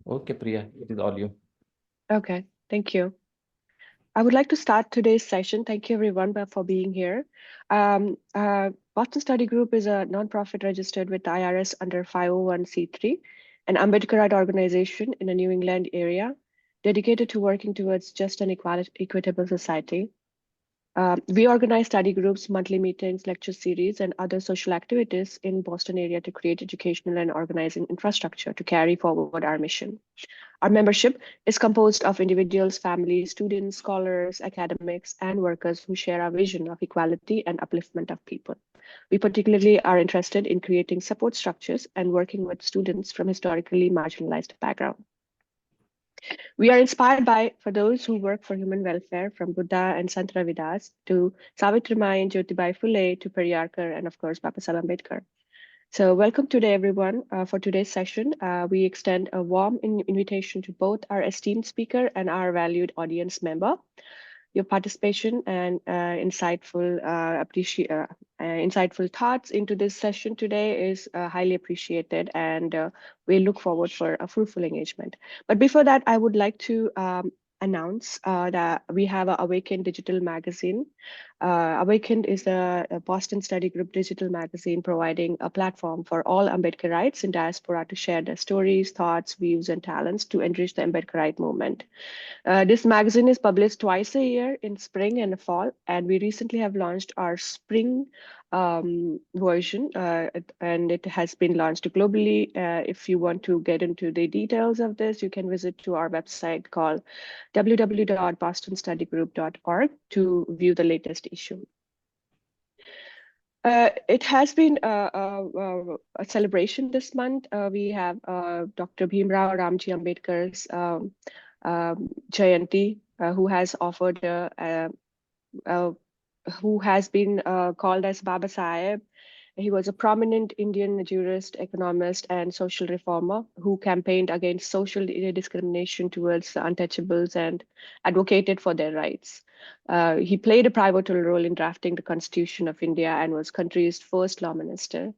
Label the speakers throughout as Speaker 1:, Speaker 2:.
Speaker 1: Okay, Priya, it is all you.
Speaker 2: Okay, thank you. I would like to start today's session. Thank you everyone for being here. Boston Study Group is a nonprofit registered with IRS under 501(c)(3, an Ambedkarite organization in a New England area dedicated to working towards just and equitable society. We organize study groups, monthly meetings, lecture series, and other social activities in Boston area to create educational and organizing infrastructure to carry forward our mission. Our membership is composed of individuals, families, students, scholars, academics, and workers who share our vision of equality and upliftment of people. We particularly are interested in creating support structures and working with students from historically marginalized backgrounds. We are inspired by, for those who work for human welfare, from Buddha and Sant Ravidas to Savitribai and Jyotibai Phule to Periyarkar and of course Babasaheb Ambedkar. So welcome today, everyone. For today's session, we extend a warm invitation to both our esteemed speaker and our valued audience member. Your participation and insightful thoughts into this session today is highly appreciated, and we look forward for a fruitful engagement. But before that, I would like to announce that we have a Awakened digital magazine. Awakened is a Boston Study Group digital magazine providing a platform for all Ambedkarites in diaspora to share their stories, thoughts, views, and talents to enrich the Ambedkarite movement. This magazine is published twice a year in spring and fall, and we recently have launched our spring version, and it has been launched globally. If you want to get into the details of this, you can visit to our website called www.bostonstudygroup.org to view the latest issue. It has been a celebration this month. We have Dr. Bhimrao Ramji Ambedkar's Jayanti, uh, who has been called as Baba Saheb. He was a prominent Indian jurist, economist, and social reformer who campaigned against social discrimination towards the untouchables and advocated for their rights. He played a pivotal role in drafting the Constitution of India and was country's first law minister.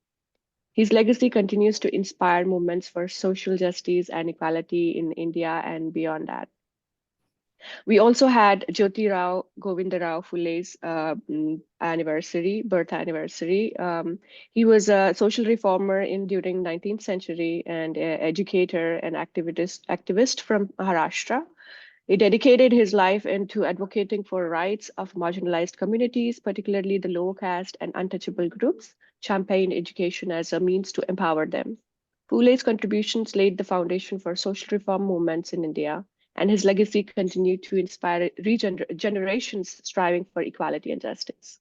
Speaker 2: His legacy continues to inspire movements for social justice and equality in India and beyond that. We also had Jyoti Rao Govinda Rao Phule's birth anniversary. He was a social reformer during 19th century and educator and activist from Maharashtra. He dedicated his life into advocating for rights of marginalized communities, particularly the low caste and untouchable groups, champagned education as a means to empower them. Phule's contributions laid the foundation for social reform movements in India, and his legacy continued to inspire generations striving for equality and justice.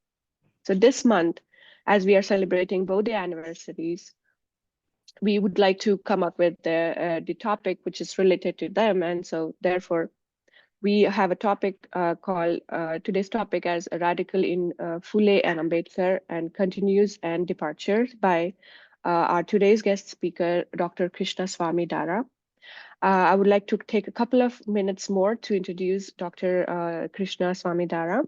Speaker 2: So this month, as we are celebrating both the anniversaries, we would like to come up with the topic which is related to them, and so therefore we have a topic called today's topic as a radical in Phule and Ambedkar and continues and departures by our today's guest speaker, Dr. Krishna Swami Dara. I would like to take a couple of minutes more to introduce Dr. Krishna Swami Dara.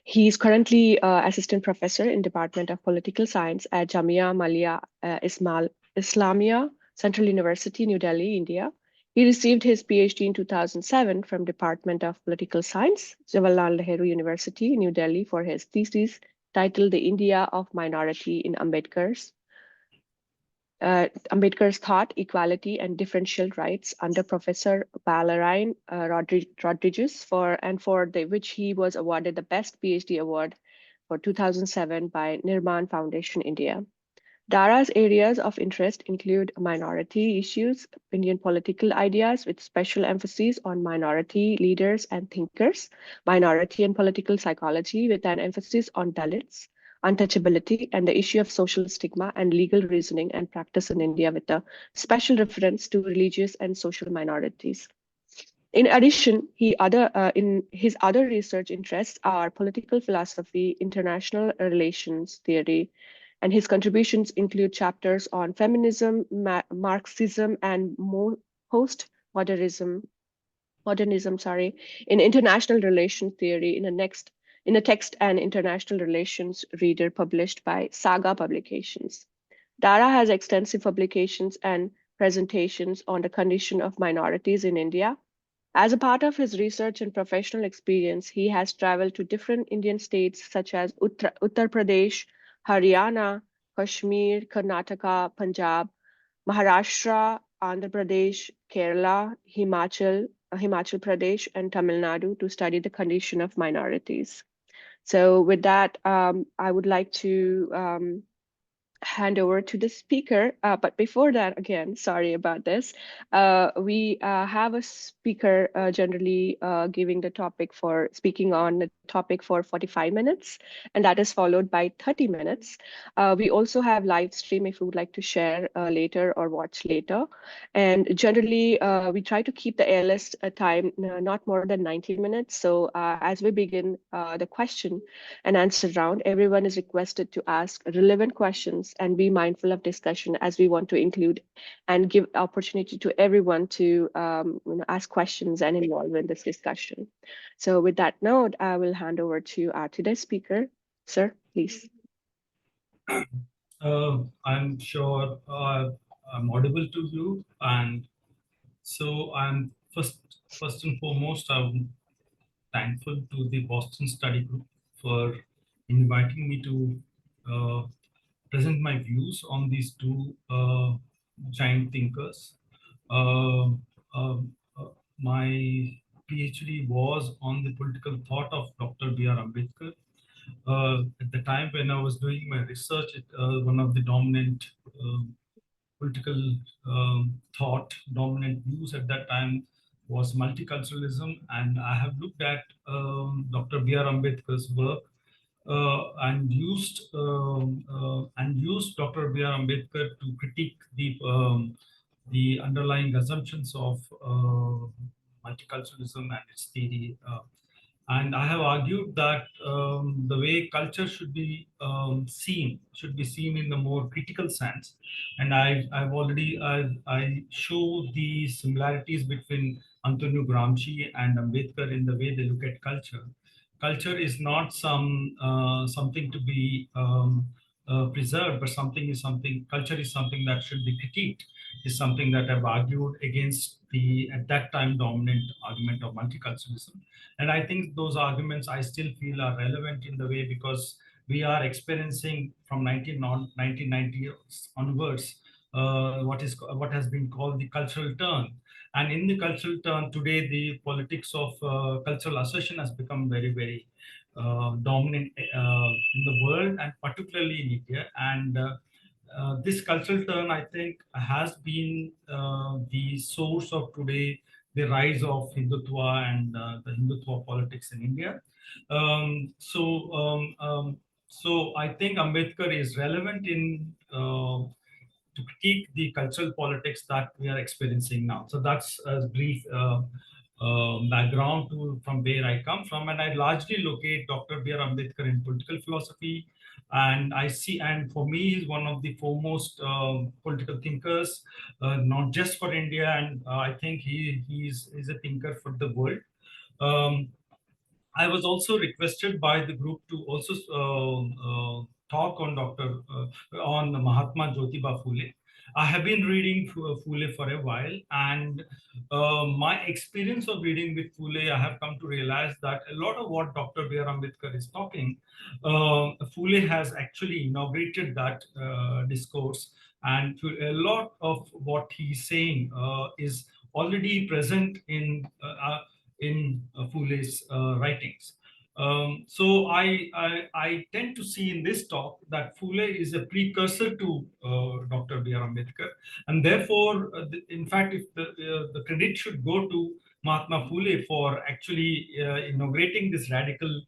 Speaker 2: He's currently assistant professor in Department of Political Science at Jamia Millia Islamia Central University, New Delhi, India. He received his PhD in 2007 from Department of Political Science, Jawaharlal Nehru University, New Delhi, for his thesis titled "The India of Minority in Ambedkar's Thought, Equality, and Differential Rights" under Professor Ballerine Rodriguez, for which he was awarded the Best PhD Award for 2007 by Nirman Foundation India. Dara's areas of interest include minority issues, Indian political ideas with special emphasis on minority leaders and thinkers, minority and political psychology with an emphasis on Dalits, untouchability, and the issue of social stigma and legal reasoning and practice in India with a special reference to religious and social minorities. In addition, in his other research interests are political philosophy, international relations theory, and his contributions include chapters on feminism, Marxism, and post-modernism, in international relations theory in a text and international relations reader published by Saga Publications. Dara has extensive publications and presentations on the condition of minorities in India. As a part of his research and professional experience, he has traveled to different Indian states such as Uttar Pradesh, Haryana, Kashmir, Karnataka, Punjab, Maharashtra, Andhra Pradesh, Kerala, Himachal Pradesh, and Tamil Nadu to study the condition of minorities. So with that, I would like to hand over to the speaker. But before that, again, sorry about this. We have a speaker generally giving the topic for speaking on the topic for 45 minutes, and that is followed by 30 minutes. We also have live stream if you would like to share later or watch later. And generally, we try to keep the ALS time not more than 90 minutes. So as we begin the question and answer round, everyone is requested to ask relevant questions and be mindful of discussion, as we want to include and give opportunity to everyone to ask questions and involve in this discussion. So with that note, I will hand over to today's speaker. Sir, please.
Speaker 3: I'm sure I'm audible to you, and so I'm first and foremost, I'm thankful to the Boston Study Group for inviting me to present my views on these two giant thinkers. Uh, um, uh, my PhD was on the political thought of Dr. B.R. Ambedkar. At the time when I was doing my research, one of the dominant political thought, dominant views at that time was multiculturalism, and I have looked at Dr. B.R. Ambedkar's work and used Dr. B.R. Ambedkar to critique the underlying assumptions of multiculturalism and its theory. And I have argued that the way culture should be should be seen in the more critical sense. And I show the similarities between Antonio Gramsci and Ambedkar in the way they look at culture. Culture is not something to be preserved, but something. Culture is something that should be critiqued. Is something that I've argued against the at that time dominant argument of multiculturalism. And I think those arguments I still feel are relevant in the way, because we are experiencing from 1990 onwards what has been called the cultural turn. And in the cultural turn today, the politics of cultural assertion has become very dominant in the world, and particularly in India. And this cultural turn, I think, has been the source of today the rise of Hindutva and the Hindutva politics in India. So I think Ambedkar is relevant in to critique the cultural politics that we are experiencing now. So that's a brief background to from where I come from, and I largely locate Dr. B.R. Ambedkar in political philosophy, and I see, and for me, he's one of the foremost political thinkers, not just for India, and I think he's a thinker for the world. Um, I was also requested by the group to also talk on on Mahatma Jyotiba Phule. I have been reading Phule for a while, and my experience of reading with Phule, I have come to realize that a lot of what Dr. B.R. Ambedkar is talking, Phule has actually inaugurated that discourse, and a lot of what he's saying is already present in Phule's writings. So I tend to see in this talk that Phule is a precursor to Dr. B.R. Ambedkar, and therefore, in fact, if the credit should go to Mahatma Phule for actually inaugurating this radical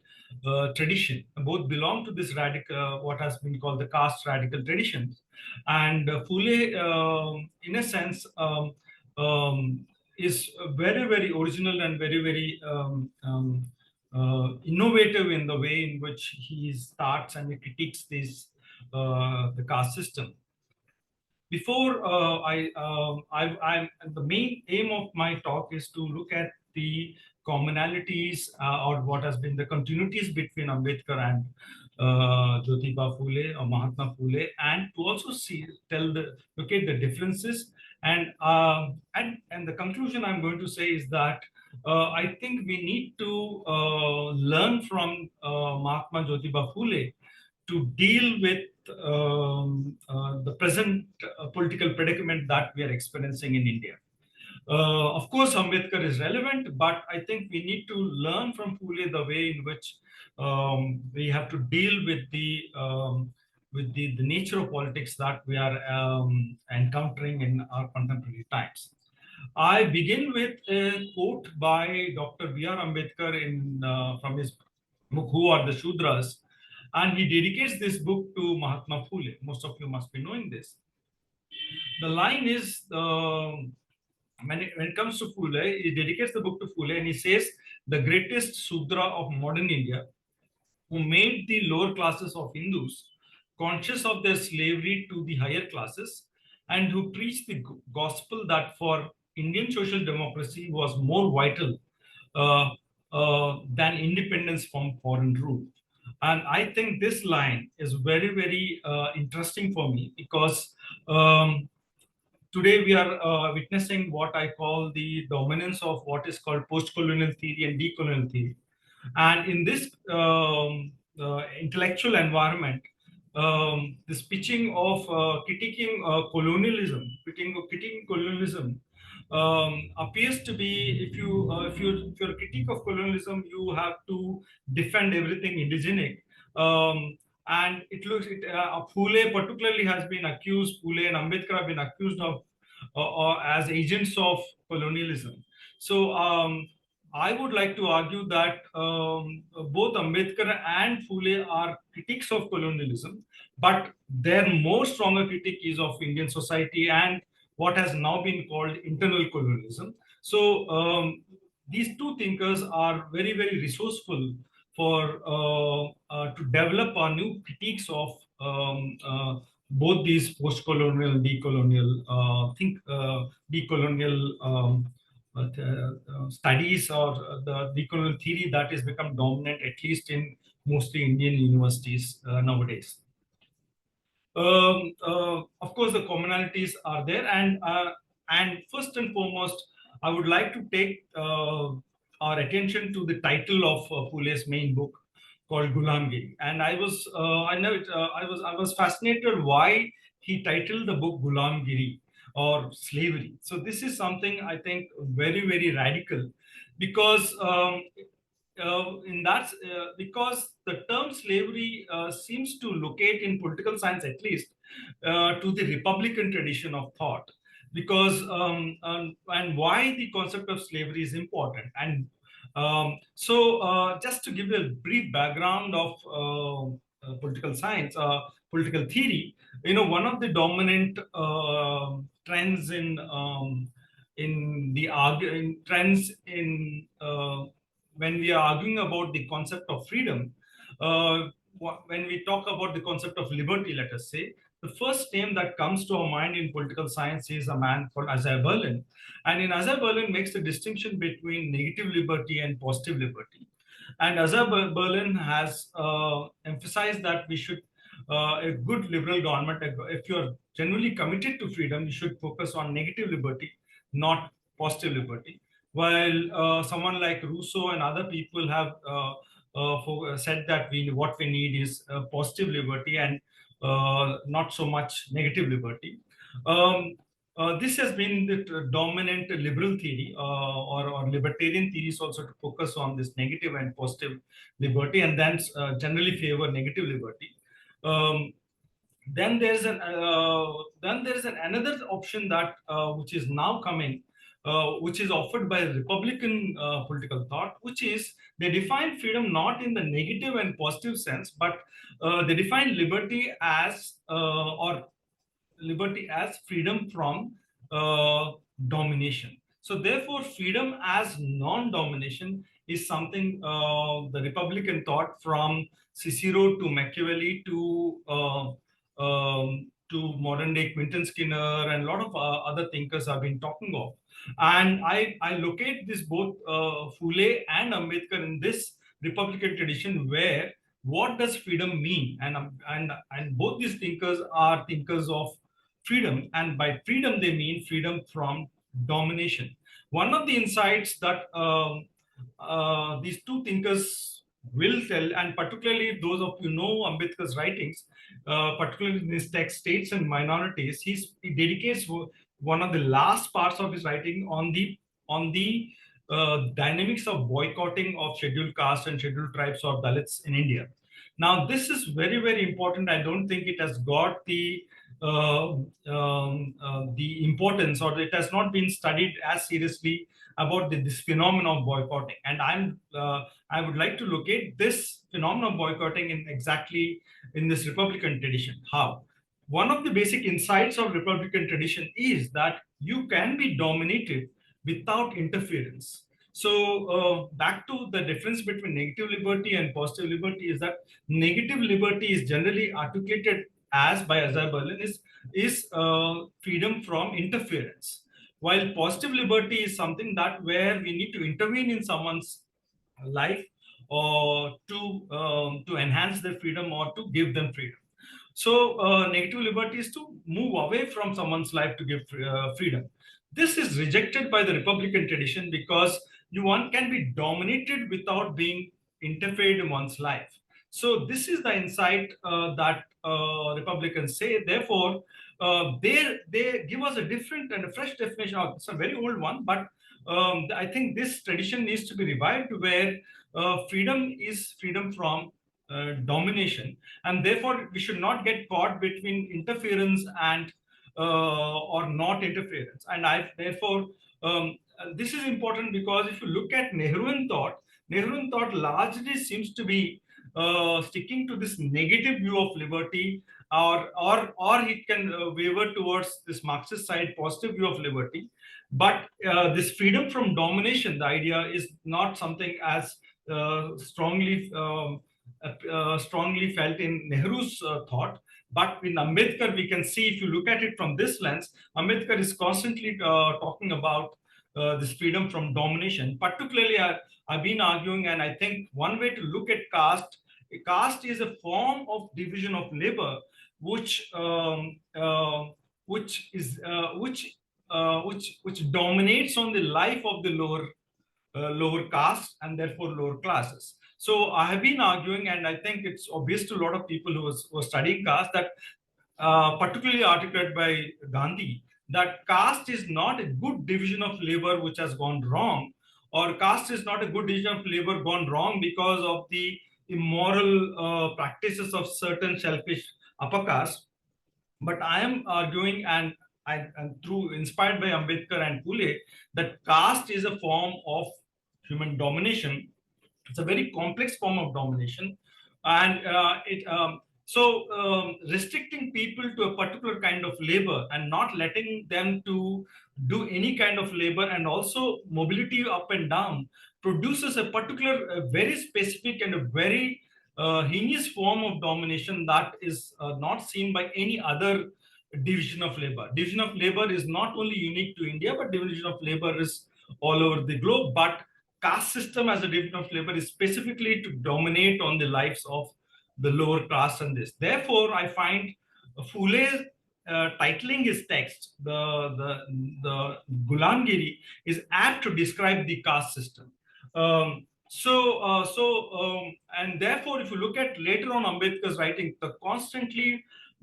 Speaker 3: tradition. Both belong to this radical, what has been called the caste radical traditions, and Phule, in a sense. Is very original and very innovative in the way in which he starts and he critiques this the caste system. Before the main aim of my talk is to look at the commonalities or what has been the continuities between Ambedkar and Jyotiba Phule or Mahatma Phule, and to also look at the differences. And the conclusion I'm going to say is that I think we need to learn from Mahatma Jyotiba Phule to deal with the present political predicament that we are experiencing in India. Of course, Ambedkar is relevant, but I think we need to learn from Phule the way in which we have to deal with the nature of politics that we are encountering in our contemporary times. I begin with a quote by Dr. B.R. Ambedkar from his book "Who Are the Shudras," and he dedicates this book to Mahatma Phule. Most of you must be knowing this. The line is, when it comes to Phule, he dedicates the book to Phule, and he says, the greatest Sudra of modern India, who made the lower classes of Hindus conscious of their slavery to the higher classes, and who preached the gospel that for Indian social democracy was more vital uh, than independence from foreign rule. And I think this line is very, very interesting for me, because today we are witnessing what I call the dominance of what is called post-colonial theory and decolonial theory. And in this intellectual environment, this pitching of critiquing colonialism appears to be, if you're a critique of colonialism, you have to defend everything indigenic. And it looks, Phule particularly has been accused, Phule and Ambedkar have been accused of as agents of colonialism. So I would like to argue that both Ambedkar and Phule are critics of colonialism, but their more stronger critique is of Indian society and what has now been called internal colonialism. So these two thinkers are very, very resourceful for to develop our new critiques of both these post-colonial, decolonial studies, or the decolonial theory that has become dominant, at least in mostly Indian universities nowadays. Of course, the commonalities are there, and first and foremost, I would like to take our attention to the title of Phule's main book, called Gulamgiri. And I was fascinated why he titled the book Gulamgiri, or slavery. So this is something I think very, very radical, because because the term slavery seems to locate, in political science at least, to the Republican tradition of thought, because and why the concept of slavery is important. And just to give a brief background of political science, political theory, one of the dominant trends in the trends in when we are arguing about the concept of freedom, when we talk about the concept of liberty, let us say, the first name that comes to our mind in political science is a man called Isaiah Berlin. And in Isaiah Berlin makes the distinction between negative liberty and positive liberty. And Isaiah Berlin has emphasized that we should, a good liberal government, if you're genuinely committed to freedom, you should focus on negative liberty, not positive liberty. While someone like Rousseau and other people have said that what we need is positive liberty, and not so much negative liberty. This has been the dominant liberal theory, or libertarian theories also, to focus on this negative and positive liberty, and then generally favor negative liberty. Um, then there's another option that which is now coming, which is offered by Republican political thought, which is they define freedom not in the negative and positive sense, but they define liberty as or liberty as freedom from domination. So therefore, freedom as non-domination is something the Republican thought, from Cicero to Machiavelli to to modern day Quentin Skinner, and a lot of other thinkers have been talking of. And I locate this both Phule and Ambedkar in this Republican tradition, where what does freedom mean? And both these thinkers are thinkers of freedom, and by freedom they mean freedom from domination. One of the insights that these two thinkers will tell, and particularly those of you know Ambedkar's writings, particularly in his text States and Minorities, he dedicates one of the last parts of his writing on the dynamics of boycotting of scheduled caste and scheduled tribes or Dalits in India. Now, this is very, very important. I don't think it has got the importance, or it has not been studied as seriously about this phenomenon of boycotting. And I would like to locate this phenomenon of boycotting in exactly in this Republican tradition. How? One of the basic insights of Republican tradition is that you can be dominated without interference. So back to the difference between negative liberty and positive liberty is that negative liberty is generally articulated as by Azhar Berlin is freedom from interference, while positive liberty is something that where we need to intervene in someone's life or to enhance their freedom or to give them freedom. So negative liberty is to move away from someone's life to give freedom. This is rejected by the Republican tradition because one can be dominated without being interfered in one's life. So this is the insight that Republicans say. Therefore, they give us a different and a fresh definition. It's a very old one, but I think this tradition needs to be revived, where freedom is freedom from domination, and therefore we should not get caught between interference and or not interference. And I therefore this is important because if you look at Nehruan thought largely seems to be sticking to this negative view of liberty, or it can waver towards this Marxist side, positive view of liberty. But this freedom from domination, the idea is not something as strongly felt in Nehru's thought. But in Ambedkar, we can see, if you look at it from this lens, Ambedkar is constantly talking about this freedom from domination. Particularly, I've been arguing, and I think one way to look at caste is a form of division of labor, which dominates on the life of the lower caste and therefore lower classes. So I have been arguing, and I think it's obvious to a lot of people who are studying caste, that particularly articulated by Gandhi, that caste is not a good division of labor which has gone wrong, or caste is not a good division of labor gone wrong because of the immoral practices of certain selfish upper caste. But I am arguing, and through inspired by Ambedkar and Phule, that caste is a form of human domination. It's a very complex form of domination, and restricting people to a particular kind of labor and not letting them to do any kind of labor, and also mobility up and down, produces a particular, very specific and a very heinous form of domination that is not seen by any other division of labor. Division of labor is not only unique to India, but division of labor is all over the globe. But caste system as a division of labor is specifically to dominate on the lives of the lower class and this. Therefore, I find Phule titling his text, the Gulamgiri, is apt to describe the caste system. And therefore, if you look at later on Ambedkar's writing,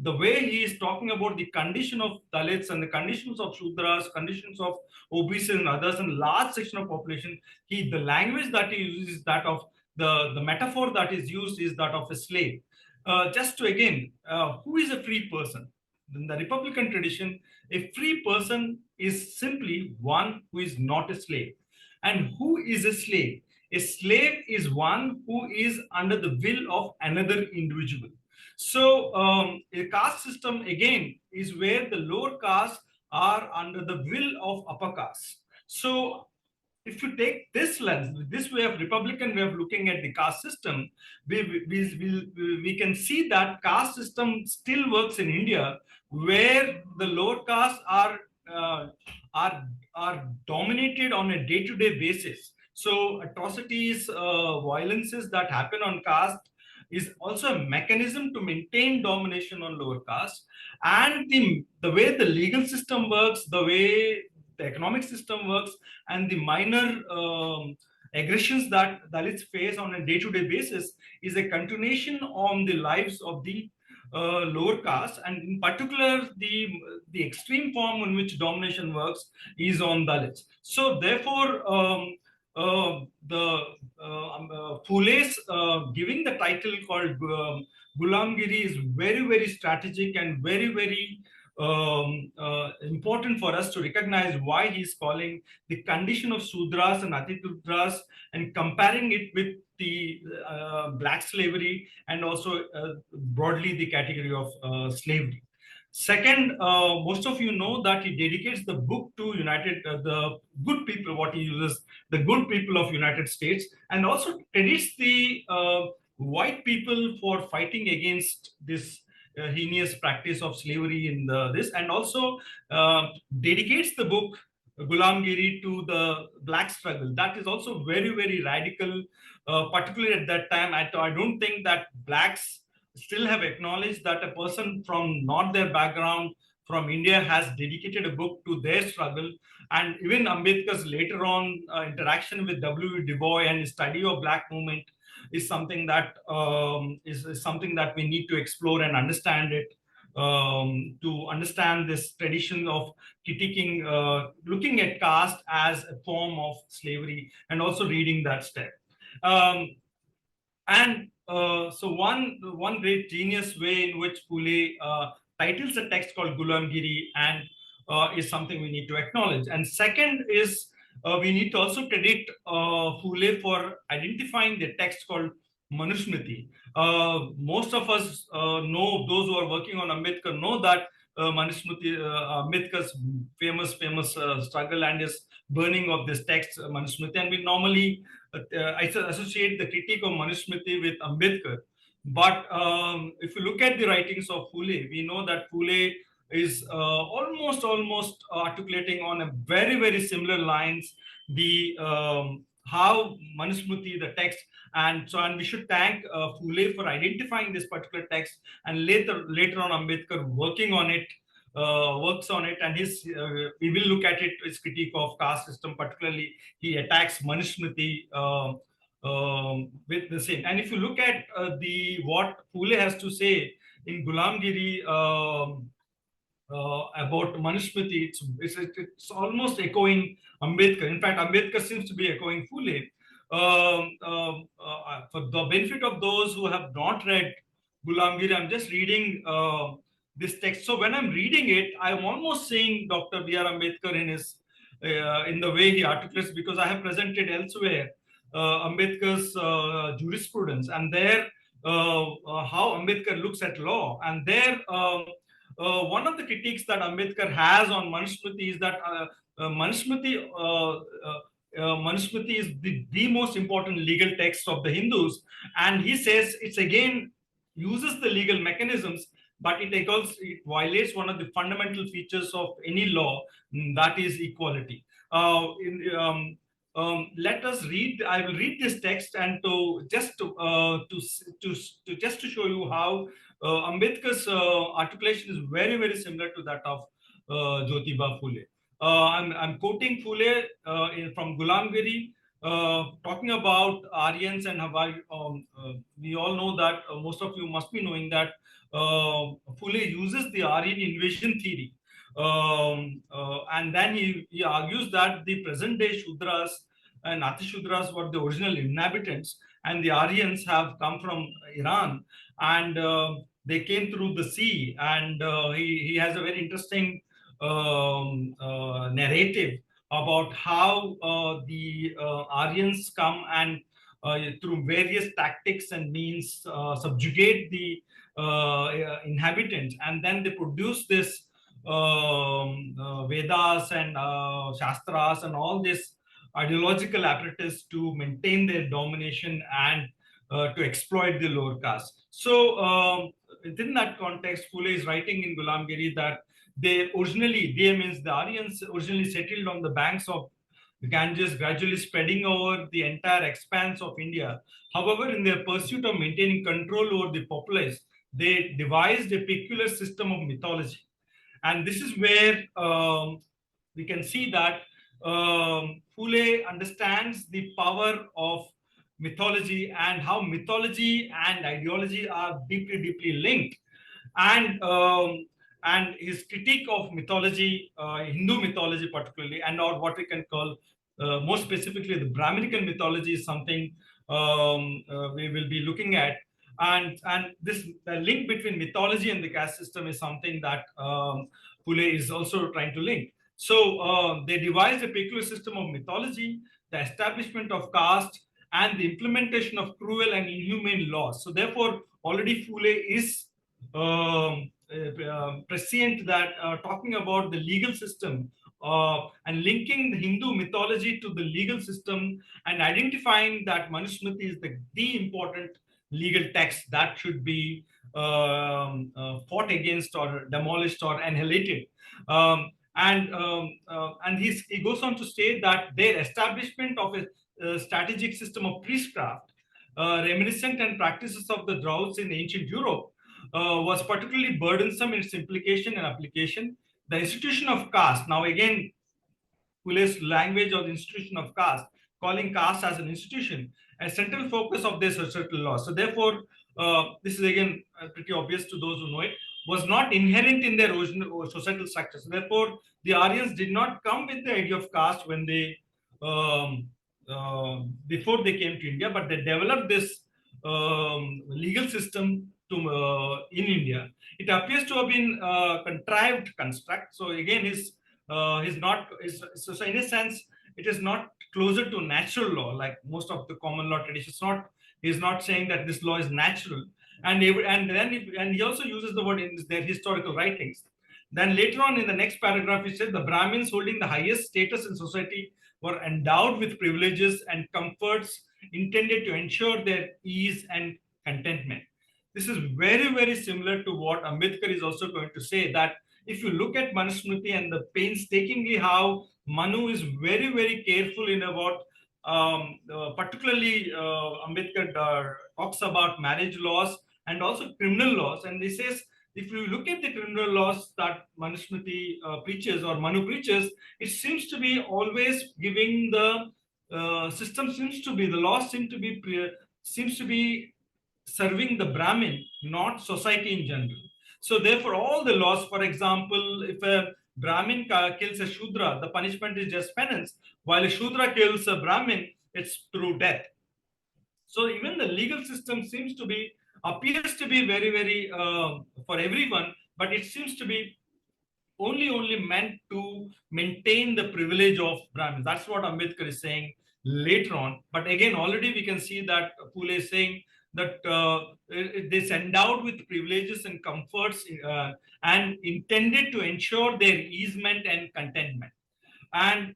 Speaker 3: the way he is talking about the condition of Dalits and the conditions of Shudras, conditions of OBCs and others, and large section of population, the language that he uses is that of the metaphor that is used is that of a slave. Just to again, who is a free person? In the Republican tradition, a free person is simply one who is not a slave. And who is a slave? A slave is one who is under the will of another individual. So a caste system again is where the lower caste are under the will of upper caste. So if you take this lens, this way of Republican way of looking at the caste system, we can see that caste system still works in India, where the lower castes uh, are are dominated on a day-to-day basis. So atrocities, violences that happen on caste is also a mechanism to maintain domination on lower caste. And the way the legal system works, the way the economic system works, and the minor aggressions that Dalits face on a day-to-day basis is a continuation on the lives of the lower caste, and in particular the extreme form in which domination works is on Dalits. So therefore, the Phule's giving the title called Gulamgiri is very, very strategic and very, very important for us to recognize why he's calling the condition of Sudras and Atitudras and comparing it with the black slavery and also broadly the category of slavery. Second, most of you know that he dedicates the book to the good people, what he uses, the good people of United States, and also credits the white people for fighting against this heinous practice of slavery in this, and also dedicates the book Gulamgiri to the black struggle. That is also very, very radical, particularly at that time. I don't think that blacks still have acknowledged that a person from not their background, from India, has dedicated a book to their struggle. And even Ambedkar's later on interaction with W. Du Bois and his study of black movement is something that is something that we need to explore and understand it, to understand this tradition of critiquing, looking at caste as a form of slavery, and also reading that step. Um, and so one great genius way in which Phule titles a text called Gulamgiri and is something we need to acknowledge. And second is we need to also credit Phule for identifying the text called Manusmriti. Most of us know, those who are working on Ambedkar know that Manusmriti, Ambedkar's famous struggle and his burning of this text, Manusmriti, and we normally I associate the critique of Manusmriti with Ambedkar. But if you look at the writings of Phule, we know that Phule is almost articulating on a very similar lines the how Manusmriti, the text, and we should thank Phule for identifying this particular text, and later on Ambedkar works on it, and we will look at it, his critique of caste system. Particularly he attacks Manusmriti with the same. And if you look at the what Phule has to say in Gulamgiri about Manusmriti, it's almost echoing Ambedkar. In fact, Ambedkar seems to be echoing Phule. For the benefit of those who have not read Gulamgiri, I'm just reading this text. So when I'm reading it, I'm almost seeing Dr. B.R. Ambedkar in the way he articulates, because I have presented elsewhere Ambedkar's jurisprudence, and there how Ambedkar looks at law. And there, one of the critiques that Ambedkar has on Manusmriti is that Manusmriti, Manusmriti is the most important legal text of the Hindus, and he says it's again uses the legal mechanisms, but it violates one of the fundamental features of any law, that is equality. Let us read. I will read this text, and to just to show you how Ambedkar's articulation is very similar to that of Jyotiba Phule. I'm quoting Phule from Gulamgiri, talking about Aryans and Hawaii. We all know that most of you must be knowing that Phule uses the Aryan invasion theory. And then he argues that the present day Shudras and Atishudras were the original inhabitants, and the Aryans have come from Iran, and they came through the sea. And he has a very interesting narrative about how the Aryans come and through various tactics and means subjugate the inhabitants, and then they produce this Vedas and Shastras and all this ideological apparatus to maintain their domination and to exploit the lower caste. So within that context, Phule is writing in Gulamgiri that they means the Aryans originally settled on the banks of the Ganges, gradually spreading over the entire expanse of India. However, in their pursuit of maintaining control over the populace, they devised a peculiar system of mythology. And this is where we can see that Phule understands the power of mythology and how mythology and ideology are deeply, deeply linked. And and his critique of mythology, Hindu mythology particularly, and or what we can call more specifically the Brahminical mythology is something we will be looking at. And this the link between mythology and the caste system is something that Phule is also trying to link. So they devised a peculiar system of mythology, the establishment of caste, and the implementation of cruel and inhumane laws. So therefore, already Phule is prescient that talking about the legal system and linking the Hindu mythology to the legal system and identifying that Manusmriti is the important legal text that should be fought against or demolished or annihilated. And he goes on to state that their establishment of a strategic system of priestcraft, reminiscent and practices of the droughts in ancient Europe, was particularly burdensome in its implication and application. The institution of caste, now again, Phule's language of the institution of caste, calling caste as an institution, a central focus of their societal law. So therefore, this is again pretty obvious to those who know it, was not inherent in their original societal structure. So therefore, the Aryans did not come with the idea of caste when they before they came to India, but they developed this legal system to in India. It appears to have been contrived construct. So again, so in a sense, it is not closer to natural law like most of the common law traditions. He's not saying that this law is natural, and he also uses the word in their historical writings. Then later on in the next paragraph, he says the Brahmins holding the highest status in society were endowed with privileges and comforts intended to ensure their ease and contentment. This is very, very similar to what Ambedkar is also going to say, that if you look at Manusmriti and the painstakingly how Manu is very, very careful in about, particularly Ambedkar talks about marriage laws and also criminal laws. And he says, if you look at the criminal laws that Manusmriti preaches or Manu preaches, it seems to be always giving the system the law seems to be serving the Brahmin, not society in general. So therefore, all the laws, for example, if a Brahmin kills a Shudra, the punishment is just penance. While a Shudra kills a Brahmin, it's through death. So even the legal system appears to be very, very for everyone, but it seems to be only meant to maintain the privilege of Brahmins. That's what Ambedkar is saying later on. But again, already we can see that Phule is saying that it is endowed with privileges and comforts and intended to ensure their easement and contentment. And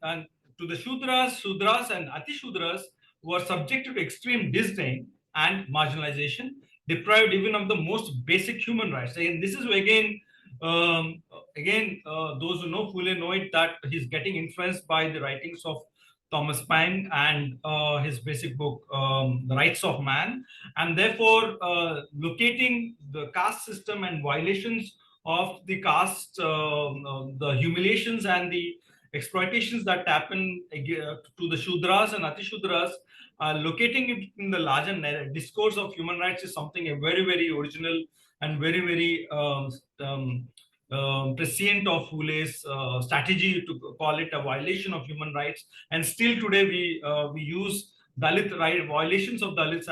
Speaker 3: to the Shudras and Atishudras were subjected to extreme disdain and marginalization, deprived even of the most basic human rights. And this is those who know Phule know it, that he's getting influenced by the writings of Thomas Paine and his basic book, The Rights of Man, and therefore locating the caste system and violations of the caste, the humiliations and the exploitations that happen to the Shudras and Atishudras, locating it in the larger discourse of human rights is something a very, very original and very, very prescient of Phule's strategy to call it a violation of human rights. And still today we use Dalit violations of Dalits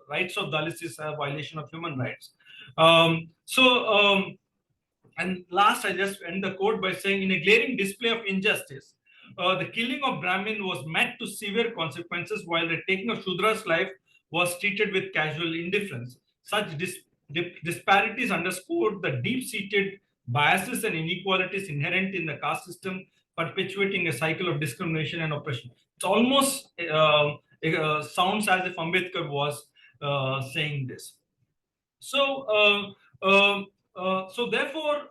Speaker 3: rights of Dalits is a violation of human rights. And last, I just end the quote by saying, in a glaring display of injustice, the killing of Brahmin was met to severe consequences, while the taking of Shudra's life was treated with casual indifference. Such disparities underscored the deep-seated biases and inequalities inherent in the caste system, perpetuating a cycle of discrimination and oppression. It almost sounds as if Ambedkar was saying this. So, so therefore,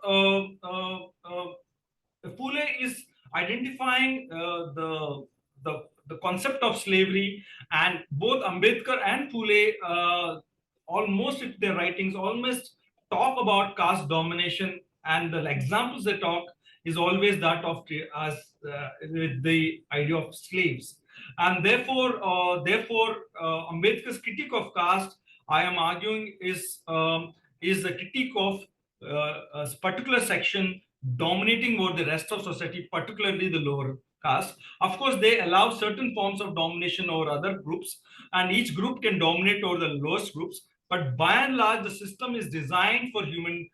Speaker 3: Phule is identifying the concept of slavery, and both Ambedkar and Phule, almost in their writings, almost talk about caste domination, and the examples they talk is always that of as with the idea of slaves, and therefore, Ambedkar's critique of caste, I am arguing, is a critique of a particular section dominating over the rest of society, particularly the lower caste. Of course, they allow certain forms of domination over other groups, and each group can dominate over the lowest groups. But by and large, the system is designed for human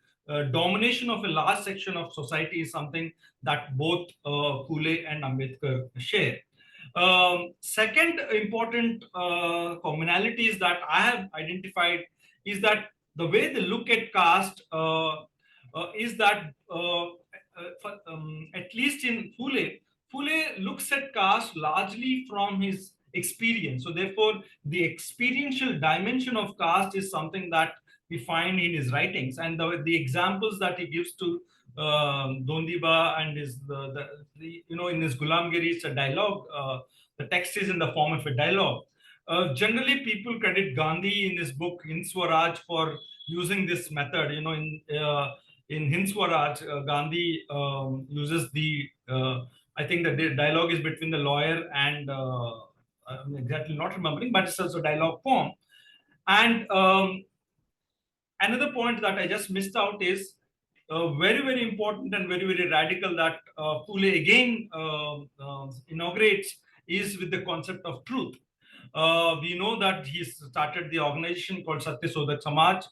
Speaker 3: domination of a large section of society is something that both Phule and Ambedkar share. Second important commonalities that I have identified is that the way they look at caste is that at least in Phule looks at caste largely from his experience. So therefore, the experiential dimension of caste is something that we find in his writings, and the examples that he gives to Dondiba and his in his Gulamgiri, it's a dialogue. The text is in the form of a dialogue. Generally, people credit Gandhi in his book Hind Swaraj for using this method. In Hind Swaraj, Gandhi uses the. I think the dialogue is between the lawyer and I'm exactly not remembering, but it's also dialogue form. And another point that I just missed out is very, very important and very, very radical that Phule again inaugurates is with the concept of truth. We know that he started the organization called Satya Sodak Samaj.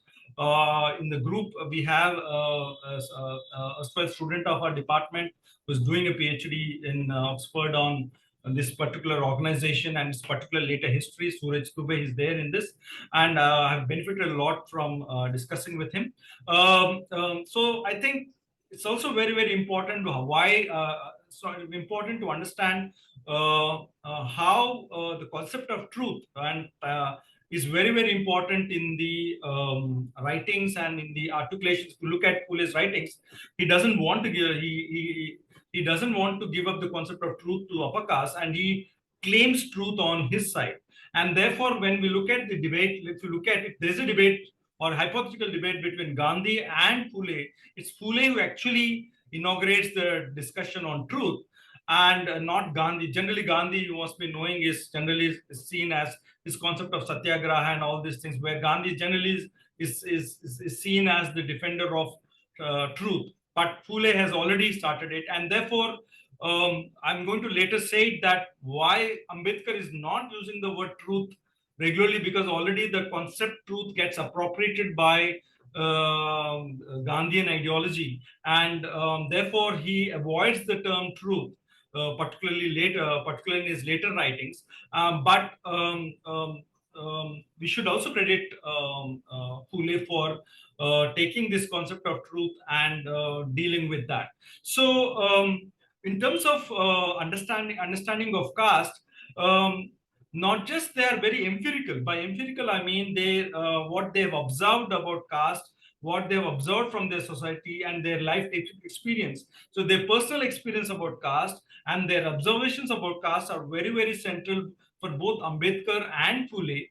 Speaker 3: In the group, we have a student of our department who's doing a PhD in Oxford on this particular organization and its particular later history. Suraj Dubey is there in this, and I've benefited a lot from discussing with him. So I think it's also very, very important why so important to understand how the concept of truth and is very, very important in the writings and in the articulations. If you look at Phule's writings, he doesn't want to give he doesn't want to give up the concept of truth to upper caste, and he claims truth on his side. And therefore, when we look at the debate, if you look at it, there's a debate or hypothetical debate between Gandhi and Phule. It's Phule who actually inaugurates the discussion on truth, and not Gandhi. Generally, Gandhi, you must be knowing, is generally seen as this concept of satyagraha and all these things, where Gandhi generally is seen as the defender of truth. But Phule has already started it, and therefore, I'm going to later say that why Ambedkar is not using the word truth regularly, because already the concept truth gets appropriated by Gandhian ideology, and therefore he avoids the term truth, particularly in his later writings. But we should also credit Phule for taking this concept of truth and dealing with that. So, in terms of understanding of caste, not just they are very empirical. By empirical, I mean they what they've observed about caste, what they've observed from their society and their life experience. So their personal experience about caste and their observations about caste are very, very central for both Ambedkar and Phule.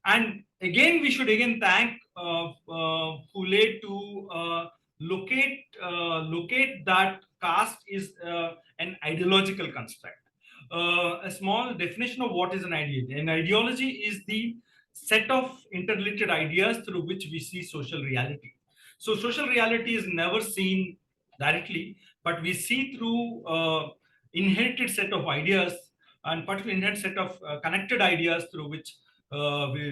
Speaker 3: And again, we should again thank Phule to locate that caste is an ideological construct. A small definition of what is an ideology. An ideology is the set of interrelated ideas through which we see social reality. So social reality is never seen directly, but we see through inherited set of ideas, and particularly inherited set of connected ideas through which we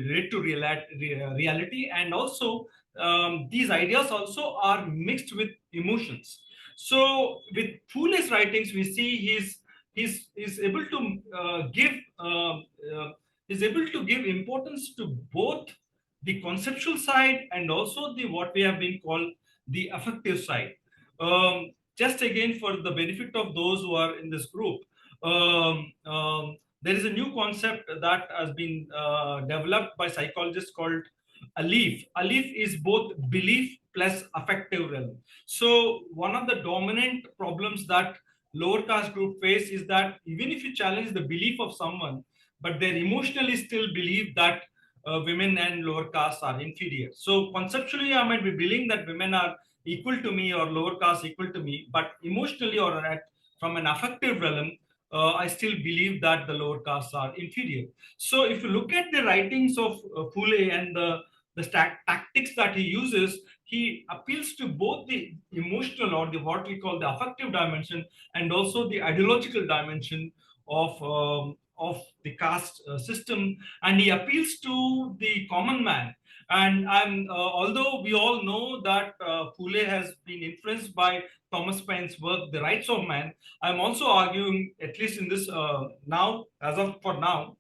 Speaker 3: relate to reality. And also these ideas also are mixed with emotions. So with Phule's writings, we see he's able to is able to give importance to both the conceptual side and also the what we have been called the affective side. just again for the benefit of those who are in this group, um, um, there is a new concept that has been developed by psychologists called Alif. Alif is both belief plus affective realm. So one of the dominant problems that lower caste group face is that even if you challenge the belief of someone, but they emotionally still believe that women and lower castes are inferior. So conceptually, I might be believing that women are equal to me or lower caste equal to me, but emotionally or from an affective realm, I still believe that the lower castes are inferior. So if you look at the writings of Phule and the tactics that he uses, he appeals to both the emotional or the what we call the affective dimension and also the ideological dimension of the caste system, and he appeals to the common man. And although we all know that Phule has been influenced by Thomas Paine's work, The Rights of Man, I'm also arguing, at least in this now, as of for now,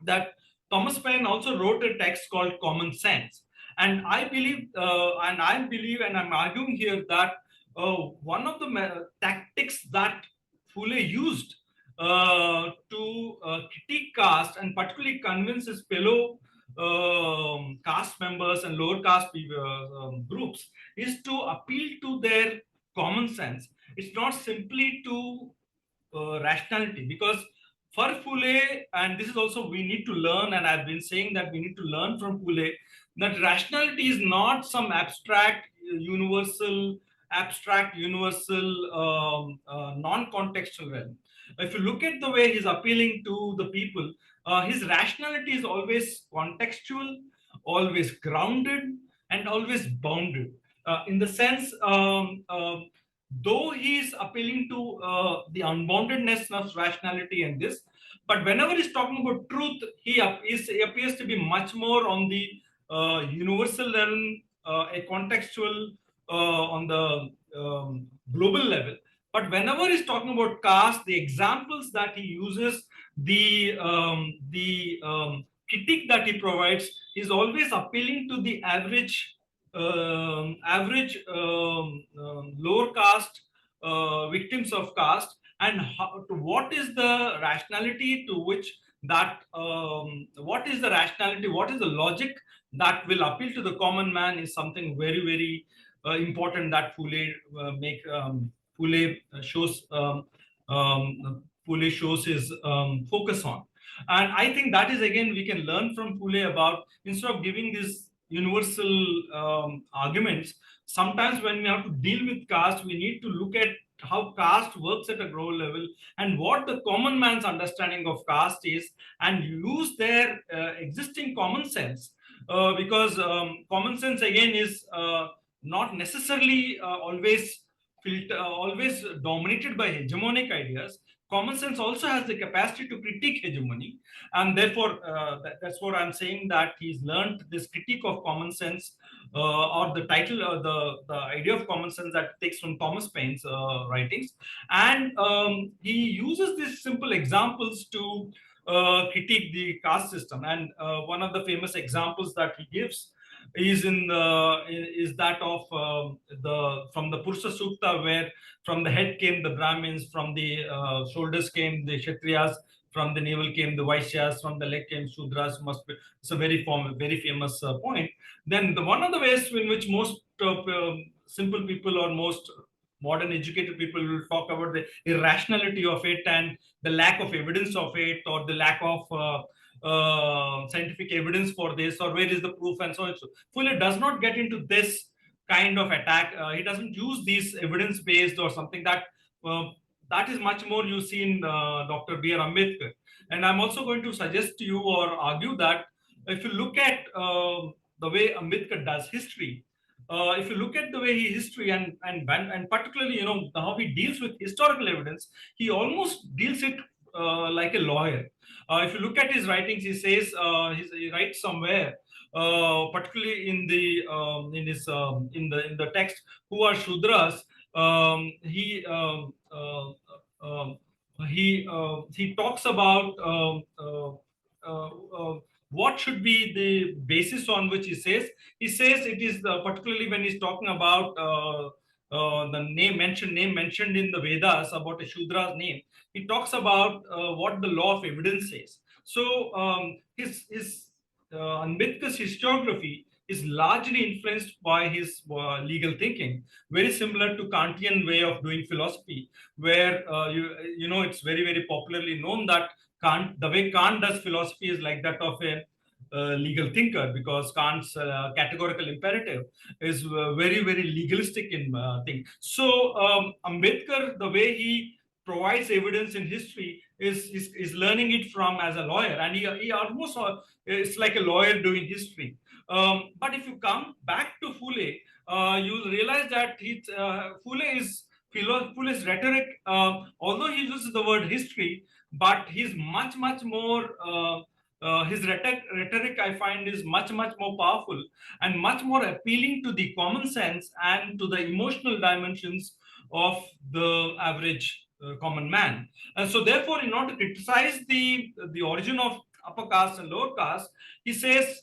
Speaker 3: that Thomas Paine also wrote a text called Common Sense. And I believe, and I'm arguing here that one of the tactics that Phule used to critique caste and particularly convince his fellow caste members and lower caste groups is to appeal to their common sense. It's not simply to rationality, because for Phule, and this is also we need to learn, and I've been saying that we need to learn from Phule that rationality is not some abstract, universal, non-contextual realm. If you look at the way he's appealing to the people, his rationality is always contextual, always grounded, and always bounded. In the sense, though he is appealing to the unboundedness of rationality and this, but whenever he's talking about truth, he appears to be much more on the universal realm, a contextual on the global level. But whenever he's talking about caste, the examples that he uses, the critique that he provides is always appealing to the average lower caste victims of caste, and what is the rationality to which that what is the rationality, what is the logic that will appeal to the common man is something very, very important that Phule shows Phule shows his focus on. And I think that is again we can learn from Phule about, instead of giving these universal arguments, sometimes when we have to deal with caste, we need to look at how caste works at a global level and what the common man's understanding of caste is, and use their existing common sense, because common sense again is not necessarily always dominated by hegemonic ideas. Common sense also has the capacity to critique hegemony, and therefore that's what I'm saying, that he's learned this critique of common sense, or the title or the idea of common sense that takes from Thomas Paine's writings, and he uses these simple examples to critique the caste system. And one of the famous examples that he gives is that of the from the Purusha Sukta, where from the head came the Brahmins, from the shoulders came the Kshatriyas, from the navel came the Vaishyas, from the leg came Shudras. Must be, it's a very famous point. Then one of the ways in which most simple people or most modern educated people will talk about the irrationality of it and the lack of evidence of it, or the lack of scientific evidence for this, or where is the proof, and so on. So Fuller does not get into this kind of attack. He doesn't use these evidence based or something uh, that is much more you see in Dr. B.R. Ambedkar. And I'm also going to suggest to you or argue that if you look at the way Ambedkar does history, if you look at the way he history and particularly how he deals with historical evidence, he almost deals it like a lawyer. If you look at his writings, he says he writes somewhere, particularly in the text, who are Shudras. Um, he talks about what should be the basis on which he says it is particularly when he's talking about the name mentioned in the Vedas about a Shudra's name, he talks about what the law of evidence says. So his Ambedkar's historiography is largely influenced by his legal thinking, very similar to Kantian way of doing philosophy, where you know it's very popularly known that Kant, the way Kant does philosophy is like that of a legal thinker, because Kant's categorical imperative is very legalistic in thing. So Ambedkar, the way he provides evidence in history is learning it from as a lawyer, and he almost it's like a lawyer doing history. But if you come back to Phule, you'll realize that Phule's rhetoric, although he uses the word history, but he's much more his rhetoric I find is much more powerful and much more appealing to the common sense and to the emotional dimensions of the average common man. And so therefore, in order to criticize the origin of upper caste and lower caste, he says,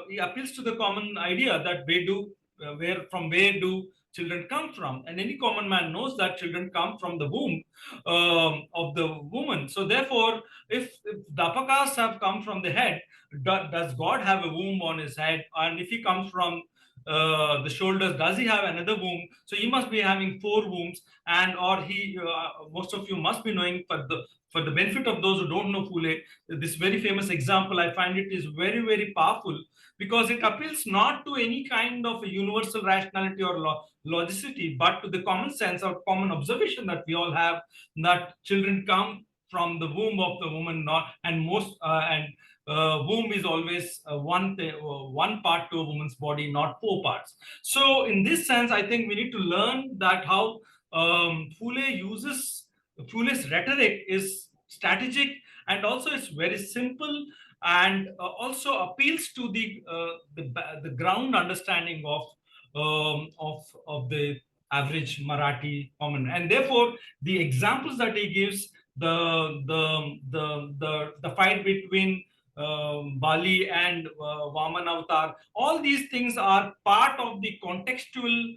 Speaker 3: he appeals to the common idea that where do children come from, and any common man knows that children come from the womb of the woman. So therefore, if the upper castes have come from the head, does God have a womb on his head? And if he comes from the shoulders, does he have another womb? So he must be having four wombs, and or he most of you must be knowing, for the benefit of those who don't know Phule, this very famous example, I find it is very powerful, because it appeals not to any kind of a universal rationality or logicity, but to the common sense or common observation that we all have, that children come from the womb of the woman, not and most and womb is always one part to a woman's body, not four parts. So in this sense, I think we need to learn that how Phule's rhetoric is strategic, and also it's very simple, and also appeals to the ground understanding of the average Marathi common. And therefore, the examples that he gives, the fight between Bali and Vaman Avatar, all these things are part of the contextual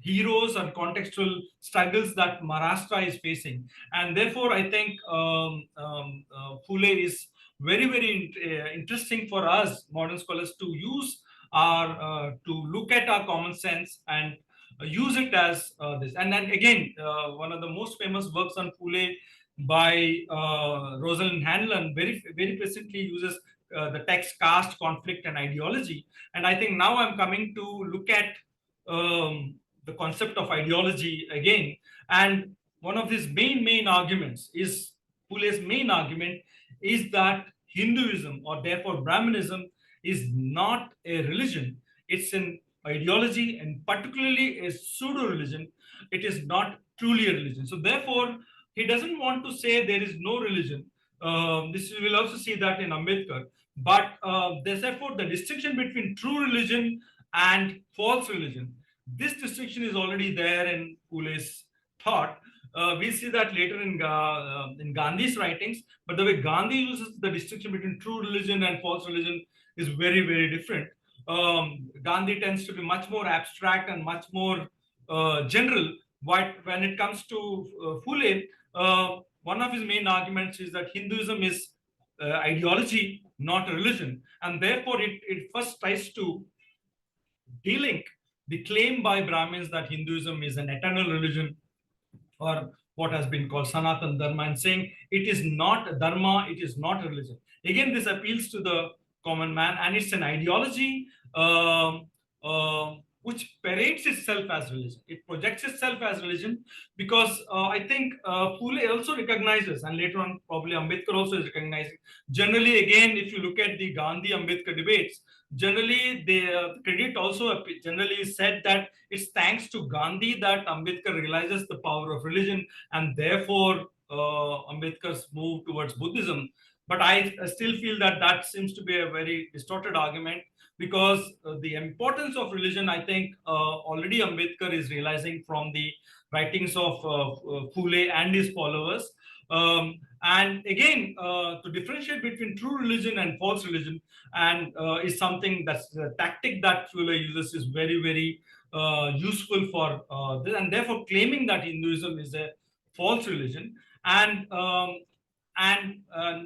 Speaker 3: heroes and contextual struggles that Maharashtra is facing. And therefore, I think Phule is very interesting for us modern scholars to use to look at our common sense and use it as this. And then again, one of the most famous works on Phule by Rosalind Hanlon very presently uses the text caste, conflict, and ideology. And I think now I'm coming to look at the concept of ideology again. And one of his main arguments is Phule's main argument is that Hinduism, or therefore Brahmanism, is not a religion. It's an ideology, and particularly a pseudo religion. It is not truly a religion. So therefore, he doesn't want to say there is no religion. This we will also see that in Ambedkar. But therefore, the distinction between true religion and false religion, this distinction is already there in Phule's thought. We'll see that later in Gandhi's writings. But the way Gandhi uses the distinction between true religion and false religion is very different. Gandhi tends to be much more abstract and much more general. But when it comes to Phule, one of his main arguments is that Hinduism is ideology, not a religion, and therefore it first tries to delink the claim by Brahmins that Hinduism is an eternal religion, or what has been called Sanatan Dharma, and saying it is not Dharma, it is not a religion. Again, this appeals to the common man, and it's an ideology which parades itself as religion. It projects itself as religion because I think Phule also recognizes, and later on probably Ambedkar also is recognizing. Generally, again, if you look at the Gandhi-Ambedkar debates, generally the credit also generally said that it's thanks to Gandhi that Ambedkar realizes the power of religion, and therefore Ambedkar's move towards Buddhism. But I still feel that that seems to be a very distorted argument, because the importance of religion, I think already Ambedkar is realizing from the writings of Phule and his followers. And again, to differentiate between true religion and false religion, and is something that's the tactic that Phule uses is very useful for this, and therefore claiming that Hinduism is a false religion, and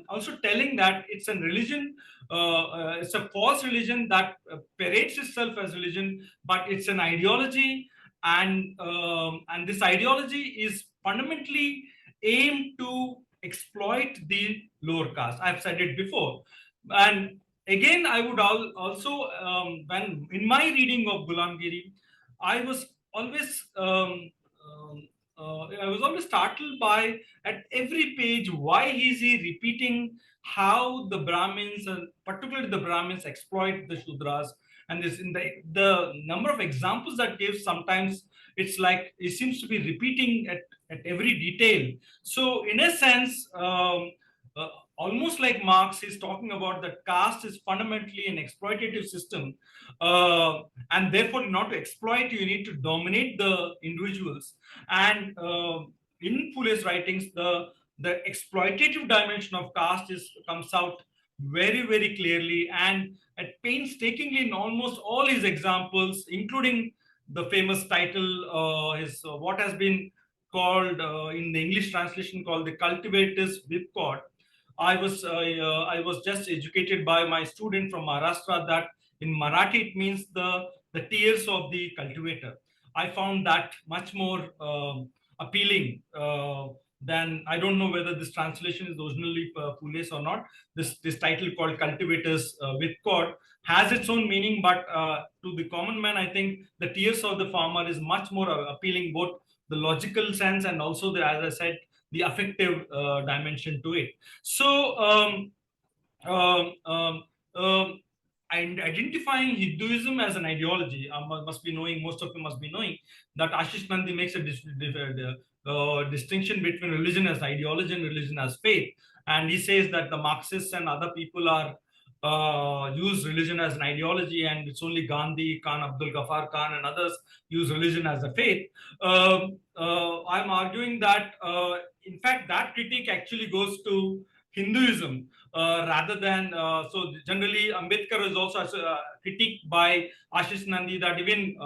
Speaker 3: also telling that it's a religion, it's a false religion that parades itself as religion, but it's an ideology, and this ideology is fundamentally aimed to exploit the lower caste. I've said it before, and again I would also when in my reading of Ghulamgiri, I was always I was always startled by at every page why is he repeating how the Brahmins, and particularly the Brahmins, exploit the Shudras, and this in the number of examples that gives, sometimes it's like it seems to be repeating at every detail. So in a sense, uh, almost like Marx is talking about that caste is fundamentally an exploitative system, and therefore not to exploit you need to dominate the individuals. And in Phule's writings, the exploitative dimension of caste comes out very clearly and at painstakingly in almost all his examples, including the famous title, his what has been called in the English translation called the Cultivator's Whipcord. I was just educated by my student from Maharashtra that in Marathi it means the tears of the cultivator. I found that much more appealing than, I don't know whether this translation is originally Phule's or not. This title called Cultivators with God has its own meaning, but to the common man, I think the tears of the farmer is much more appealing, both the logical sense and also the, as I said, the affective dimension to it. So um, um, um, and identifying Hinduism as an ideology, must be knowing, most of you must be knowing that Ashish Nandi makes a distinction between religion as ideology and religion as faith. And he says that the Marxists and other people are use religion as an ideology, and it's only Gandhi, Khan Abdul Ghaffar Khan, and others use religion as a faith. I'm arguing that, in fact, that critique actually goes to Hinduism rather than so generally Ambedkar is also critiqued by Ashish Nandi that even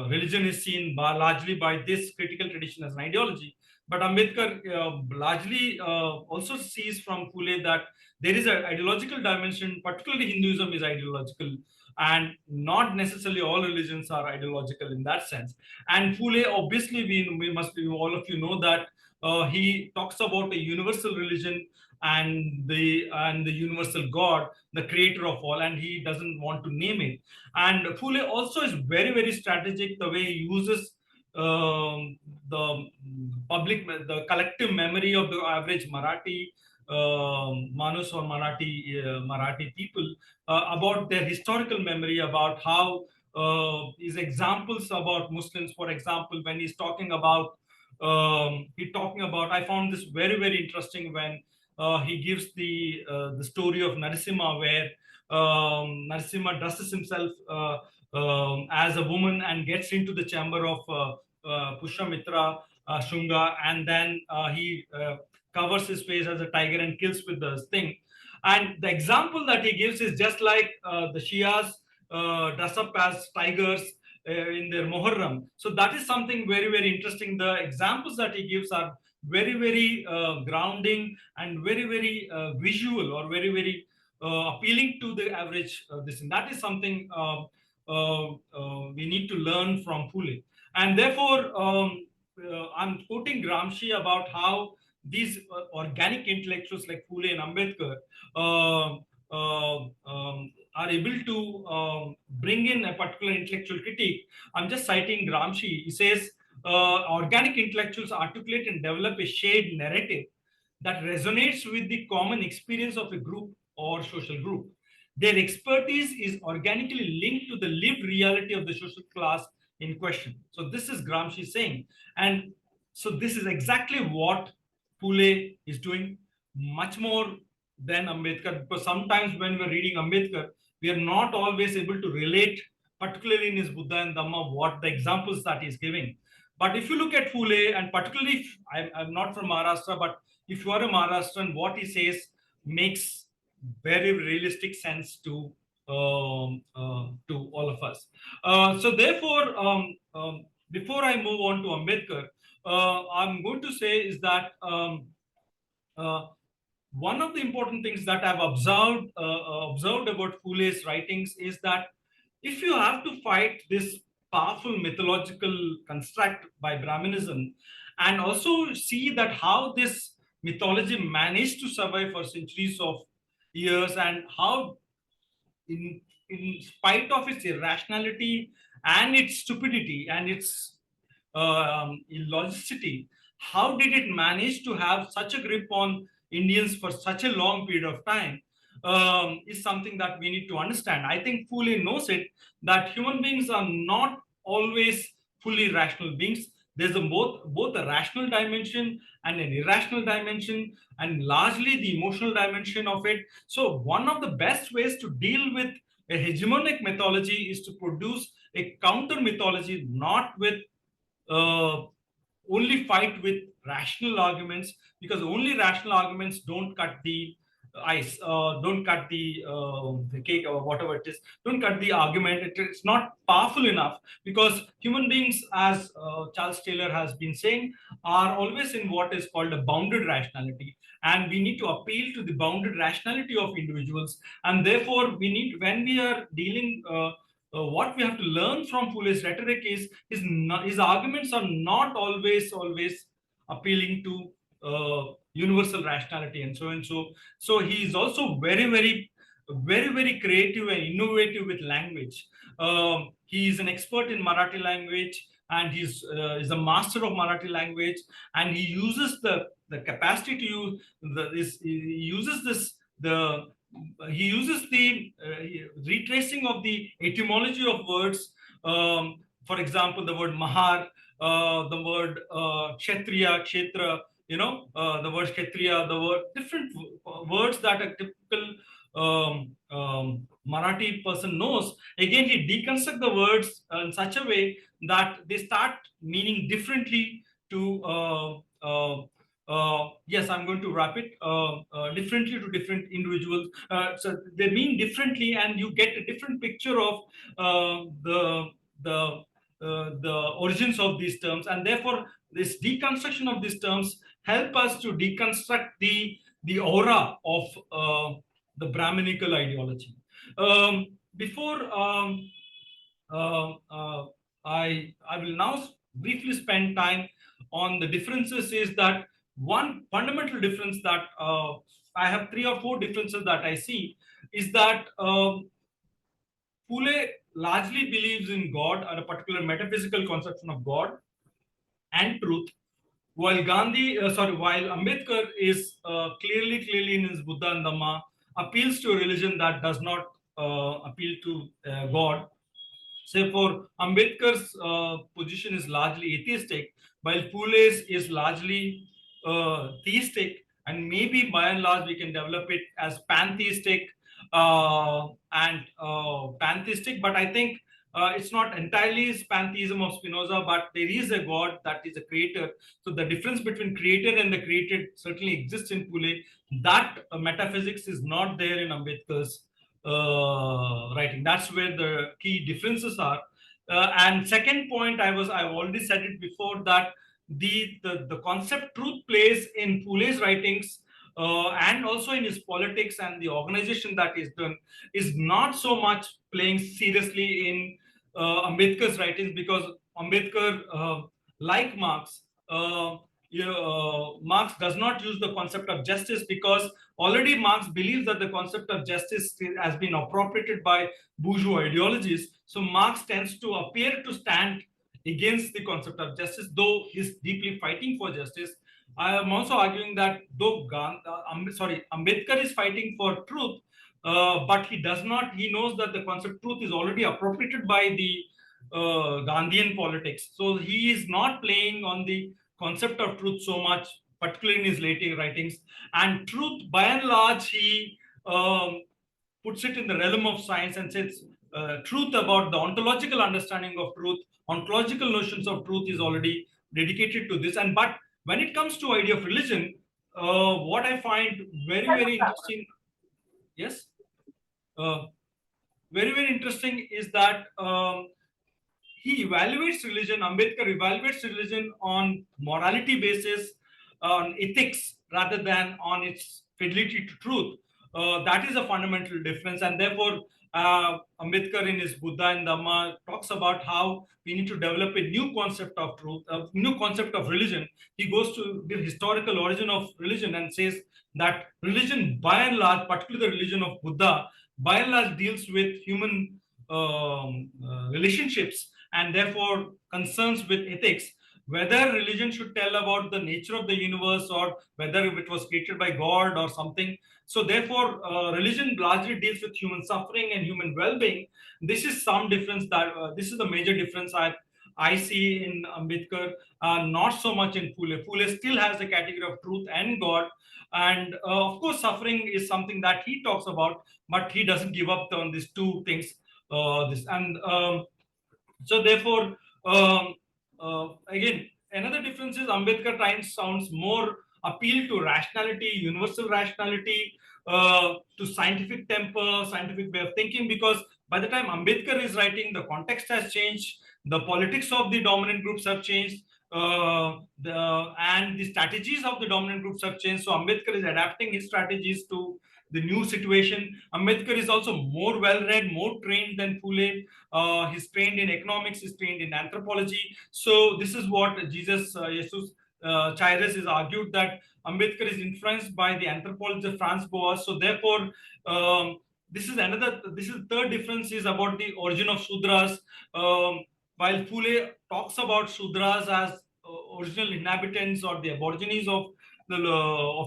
Speaker 3: religion is seen largely by this critical tradition as an ideology. But Ambedkar largely also sees from Phule that there is an ideological dimension, particularly Hinduism is ideological, and not necessarily all religions are ideological in that sense. And Phule, obviously, we must be, all of you know that he talks about a universal religion and the universal God, the creator of all, and he doesn't want to name it. And Phule also is very strategic the way he uses the the collective memory of the average Marathi Manus or Marathi people about their historical memory, about how his examples about Muslims, for example, when he's talking about I found this very interesting when he gives the story of Narasimha, where Narasimha dresses himself as a woman and gets into the chamber of Pushyamitra Shunga, and then he covers his face as a tiger and kills with the thing. And the example that he gives is just like the Shias dress up as tigers in their Muharram. So that is something very interesting. The examples that he gives are very grounding and very visual, or very appealing to the average this. And that is something we need to learn from Phule. And therefore, I'm quoting Gramsci about how these organic intellectuals like Phule and Ambedkar are able to bring in a particular intellectual critique. I'm just citing Gramsci. He says, organic intellectuals articulate and develop a shared narrative that resonates with the common experience of a group or social group. Their expertise is organically linked to the lived reality of the social class in question. So this is Gramsci saying. And so this is exactly what Phule is doing, much more than Ambedkar, because sometimes when we're reading Ambedkar, we are not always able to relate, particularly in his Buddha and Dhamma, what the examples that he's giving. But if you look at Phule, and particularly if I'm not from Maharashtra, but if you are a Maharashtrian, what he says makes very realistic sense to to all of us. So therefore, before I move on to Ambedkar, I'm going to say is that uh, one of the important things that I've observed about Phule's writings is that if you have to fight this powerful mythological construct by Brahminism, and also see that how this mythology managed to survive for centuries of years, and how in spite of its irrationality and its stupidity and its illogicity, how did it manage to have such a grip on Indians for such a long period of time, is something that we need to understand. I think Phule knows it, that human beings are not always fully rational beings. There's both a rational dimension and an irrational dimension, and largely the emotional dimension of it. So one of the best ways to deal with a hegemonic mythology is to produce a counter mythology, not with uh, only fight with rational arguments, because only rational arguments don't cut the ice, don't cut the cake or whatever it is, don't cut the argument. It's not powerful enough, because human beings, as Charles Taylor has been saying, are always in what is called a bounded rationality, and we need to appeal to the bounded rationality of individuals. And therefore we need, when we are dealing what we have to learn from Phule's rhetoric is his arguments are not always appealing to universal rationality and so and so. So he is also very creative and innovative with language. He is an expert in Marathi language, and he's is a master of Marathi language, and he uses the capacity to use he uses this the he uses the retracing of the etymology of words. For example, the word mahar, the word kshatriya, kshetra, the word kshatriya, the word different words that a typical Marathi person knows. Again, he deconstructs the words in such a way that they start meaning differently to yes, I'm going to wrap it differently to different individuals. So they mean differently, and you get a different picture of the the origins of these terms, and therefore this deconstruction of these terms help us to deconstruct the aura of the Brahminical ideology. Before I will now briefly spend time on the differences. Is that one fundamental difference that I have three or four differences that I see, is that Phule largely believes in God, or a particular metaphysical conception of God and truth, while while Ambedkar is clearly in his Buddha and Dhamma appeals to a religion that does not appeal to God. Say for Ambedkar's position is largely atheistic, while Phule's is largely theistic, and maybe by and large we can develop it as pantheistic pantheistic. But I think it's not entirely pantheism of Spinoza, but there is a God that is a creator. So the difference between creator and the created certainly exists in Phule. That metaphysics is not there in Ambedkar's writing. That's where the key differences are. And second point, I've already said it before, that the concept truth plays in Phule's writings and also in his politics and the organization that is done, is not so much playing seriously in Ambedkar's writings, because Ambedkar, like Marx, Marx does not use the concept of justice, because already Marx believes that the concept of justice has been appropriated by bourgeois ideologies. So Marx tends to appear to stand against the concept of justice, though he's deeply fighting for justice. I am also arguing that though Ambedkar is fighting for truth, but he does not. He knows that the concept truth is already appropriated by the Gandhian politics. So he is not playing on the concept of truth so much, particularly in his later writings. And truth, by and large, he puts it in the realm of science and says truth about the ontological understanding of truth, ontological notions of truth is already dedicated to this. And but when it comes to idea of religion, what I find very interesting, yes. Uh, very, very interesting is that he evaluates religion, Ambedkar evaluates religion on morality basis, on ethics, rather than on its fidelity to truth. That is a fundamental difference. And therefore, Ambedkar in his Buddha and Dhamma talks about how we need to develop a new concept of truth, a new concept of religion. He goes to the historical origin of religion and says that religion, by and large, particularly the religion of Buddha, by and large deals with human relationships, and therefore concerns with ethics, whether religion should tell about the nature of the universe or whether it was created by God or something. So therefore, religion largely deals with human suffering and human well-being. This is some difference that this is the major difference I see in Ambedkar, not so much in Phule. Phule still has a category of truth and God, and of course, suffering is something that he talks about, but he doesn't give up on these two things. This and So therefore, again, another difference is Ambedkar times sounds more appeal to rationality, universal rationality, to scientific temper, scientific way of thinking, because by the time Ambedkar is writing, the context has changed, the politics of the dominant groups have changed, and the strategies of the dominant groups have changed. So Ambedkar is adapting his strategies to the new situation. Ambedkar is also more well-read, more trained than Phule. He's trained in economics, he's trained in anthropology. So this is what Jesus Chaires is argued, that Ambedkar is influenced by the anthropology of Franz Boas. So therefore, this is the third difference is about the origin of Shudras. While Phule talks about Shudras as original inhabitants or the aborigines of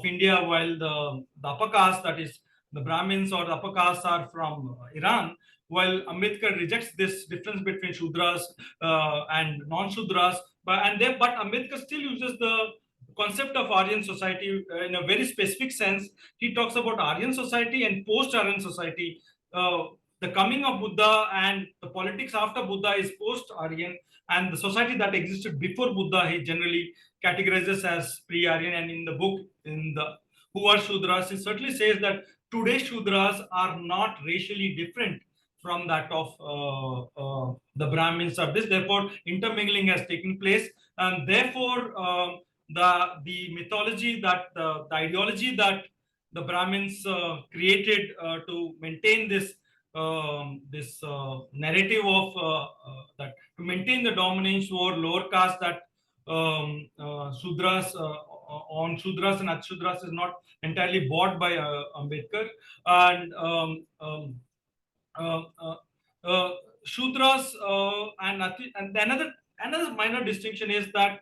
Speaker 3: India, while the upper caste, that is the Brahmins or the upper castes, are from Iran, while Ambedkar rejects this difference between Shudras and non-Shudras, but Ambedkar still uses the concept of Aryan society in a very specific sense. He talks about Aryan society and post-Aryan society. The coming of Buddha and the politics after Buddha is post-Aryan, and the society that existed before Buddha he generally categorizes as pre-Aryan. And in the book, in the Who Are Shudras, he certainly says that today's Shudras are not racially different from that of the Brahmins or this. Therefore, intermingling has taken place, and therefore the mythology that the ideology that the Brahmins created to maintain this narrative of that to maintain the dominance over lower caste, that Shudras on Shudras and Atshudras is not entirely bought by Ambedkar. And uh, uh, uh, Shudras and another minor distinction is that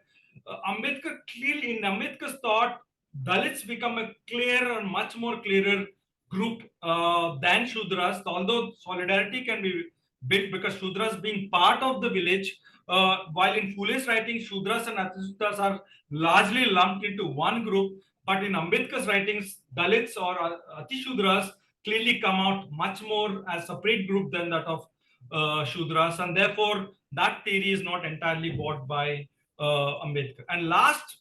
Speaker 3: Ambedkar clearly, in Ambedkar's thought, Dalits become a clearer, much more clearer group than Shudras, although solidarity can be built because Shudras being part of the village, while in Phule's writing, Shudras and Atishudras are largely lumped into one group, but in Ambedkar's writings, Dalits or Atishudras clearly come out much more as separate group than that of Shudras, and therefore that theory is not entirely bought by Ambedkar. And last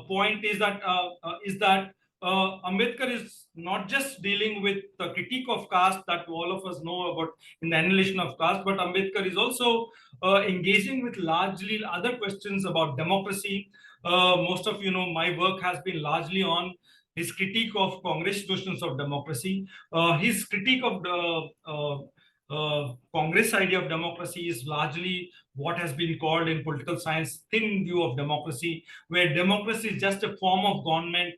Speaker 3: point is that Ambedkar is not just dealing with the critique of caste that all of us know about in the annihilation of caste, but Ambedkar is also engaging with largely other questions about democracy. Most of you know my work has been largely on his critique of Congress notions of democracy. His critique of the Congress idea of democracy is largely what has been called in political science thin view of democracy, where democracy is just a form of government,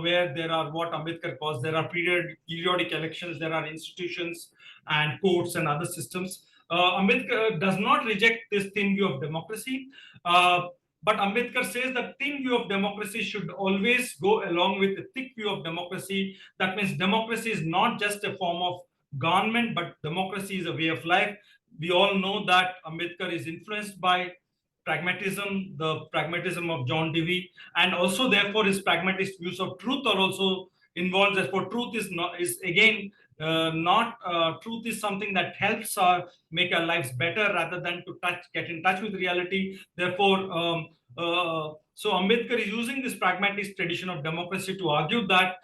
Speaker 3: where there are what Ambedkar calls, there are periodic elections, there are institutions and courts and other systems. Ambedkar does not reject this thin view of democracy, but Ambedkar says that thin view of democracy should always go along with a thick view of democracy. That means democracy is not just a form of government, but democracy is a way of life. We all know that Ambedkar is influenced by pragmatism, the pragmatism of John Dewey, and also therefore his pragmatist views of truth are also involved. Therefore, truth is not is again not truth is something that helps make our lives better rather than to get in touch with reality. Therefore, So Ambedkar is using this pragmatist tradition of democracy to argue that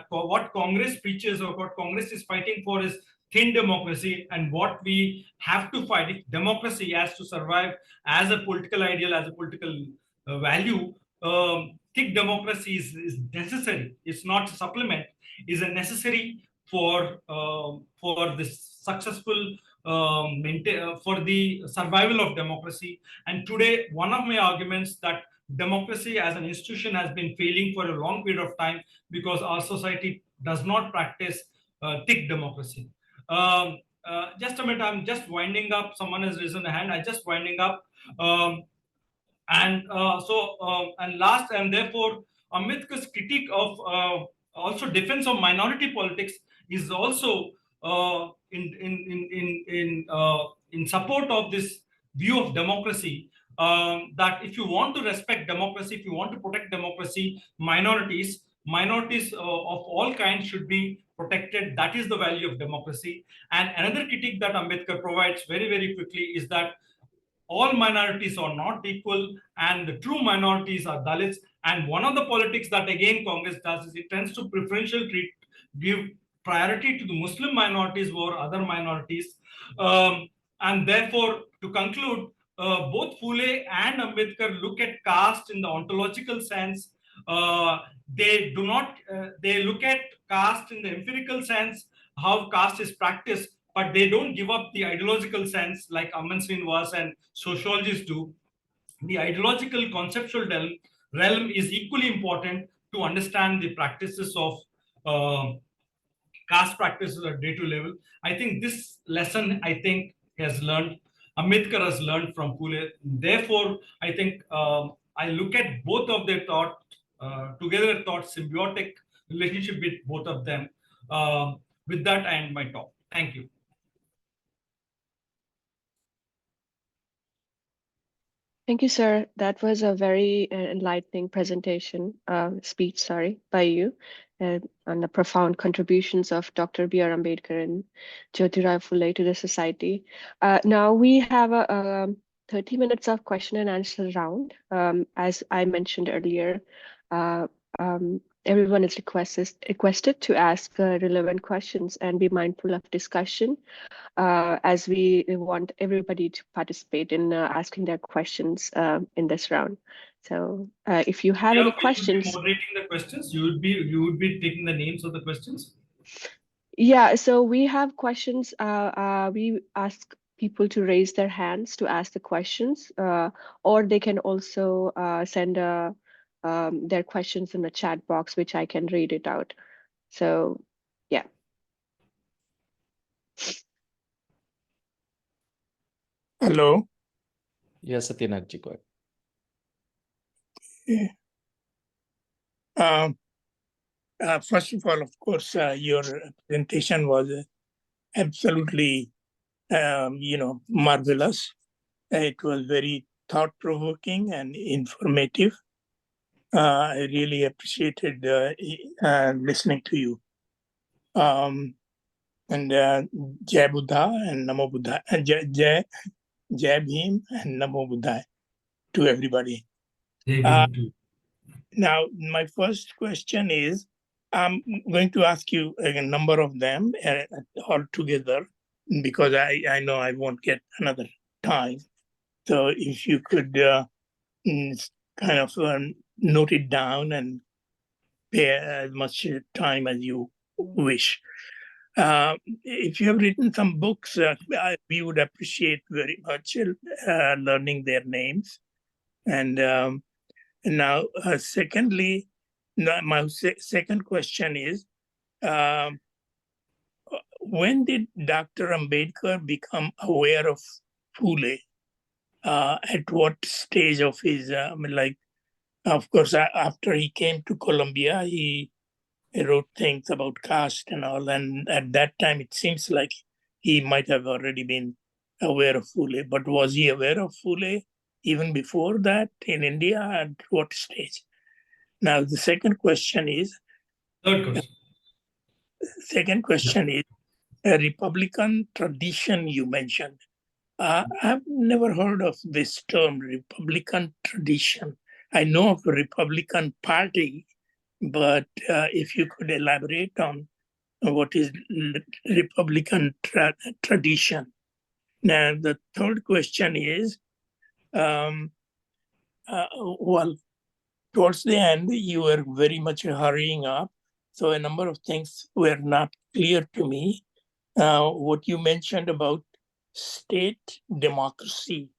Speaker 3: what Congress preaches or what Congress is fighting for is thin democracy, and what we have to fight if democracy has to survive as a political ideal, as a political value. Thick democracy is necessary. It's not a supplement. Is a necessary for this successful for the survival of democracy. And today, one of my arguments that democracy as an institution has been failing for a long period of time because our society does not practice thick democracy. Just a minute, I'm just winding up. Someone has risen a hand. I'm just winding up. Um, and last, and therefore, Ambedkar's critique of also defense of minority politics is also in support of this view of democracy. That if you want to respect democracy, if you want to protect democracy, minorities of all kinds should be protected. That is the value of democracy. And another critique that Ambedkar provides very, very quickly is that all minorities are not equal, and the true minorities are Dalits. And one of the politics that again Congress does is it tends to give priority to the Muslim minorities over other minorities. And therefore, to conclude, both Phule and Ambedkar look at caste in the ontological sense. They do not. They look at caste in the empirical sense, how caste is practiced, but they don't give up the ideological sense like Aman Srinivas and sociologists do. The ideological conceptual realm is equally important to understand the practices of caste practices at day to level. I think this lesson, Ambedkar has learned from Phule. Therefore, I think I look at both of their together thought symbiotic relationship with both of them. With that, I end my talk. Thank you.
Speaker 2: Thank you, sir. That was a very enlightening speech, by you, on the profound contributions of Dr. B.R. Ambedkar and Jyotirao Phule to the society. Now we have a 30 minutes of question and answer round. As I mentioned earlier, everyone is requested to ask relevant questions and be mindful of discussion, as we want everybody to participate in asking their questions in this round. So if you have any questions.
Speaker 3: You would be moderating the questions. You would be taking the names of the questions.
Speaker 2: Yeah, so we have questions. We ask people to raise their hands to ask the questions, or they can also send their questions in the chat box, which I can read it out. So, yeah.
Speaker 4: Hello.
Speaker 1: Yes, Satyanath, go ahead.
Speaker 4: First of all, of course, your presentation was absolutely, marvelous. It was very thought-provoking and informative. I really appreciated listening to you. And Jai Buddha and Namo Buddha, and Jai Bhim and Namo Buddha to everybody. Now, my first question is, I'm going to ask you a number of them all together because I know I won't get another time. So if you could kind of note it down and pay as much time as you wish. If you have written some books, we would appreciate very much learning their names. And now, secondly, my second question is, when did Dr. Ambedkar become aware of Phule? At what stage of his, of course, after he came to Columbia, he wrote things about caste and all. And at that time, it seems like he might have already been aware of Phule. But was he aware of Phule even before that in India? At what stage? Now, the second question is, is a Republican tradition you mentioned. I've never heard of this term, Republican tradition. I know of a Republican Party, but if you could elaborate on what is Republican tradition. Now, the third question is, well, towards the end, you were very much hurrying up. So a number of things were not clear to me. What you mentioned about state democracy.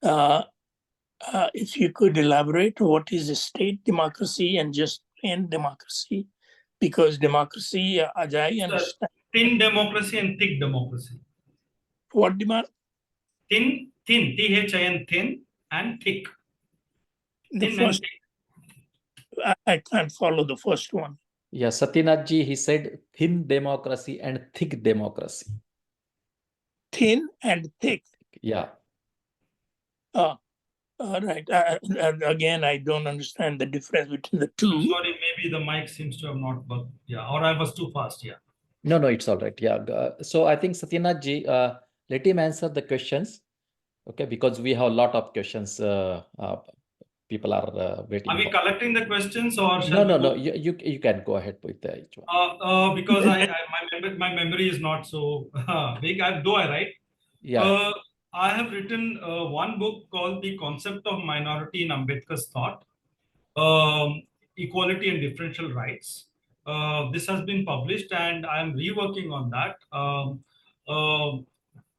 Speaker 4: If you could elaborate, what is a state democracy and just plain democracy? Because democracy, as I understand,
Speaker 3: Thin democracy and thick democracy.
Speaker 4: what
Speaker 3: Thin, Thin, thin, and thick.
Speaker 4: the
Speaker 3: Thin
Speaker 4: first,
Speaker 3: and thick.
Speaker 4: I can't follow the first one.
Speaker 1: Yeah, Satyanathji, he said thin democracy and thick democracy.
Speaker 4: Thin and thick.
Speaker 1: Yeah.
Speaker 4: All right. Again, I don't understand the difference between the
Speaker 3: I'm
Speaker 4: two.
Speaker 3: sorry, maybe the mic seems to have not worked. Yeah, or I was too fast. Yeah.
Speaker 1: No, it's all right. Yeah. So I think Satyanathji, let him answer the questions. Okay, because we have a lot of questions. People are waiting.
Speaker 3: Are we collecting the questions or
Speaker 1: No,
Speaker 3: shall we
Speaker 1: no,
Speaker 3: go?
Speaker 1: no. You can go ahead with each one.
Speaker 3: Because my memory is not so big. Though I write.
Speaker 1: Yeah.
Speaker 3: I have written one book called The Concept of Minority in Ambedkar's Thought, Equality and Differential Rights. This has been published and I am reworking on that.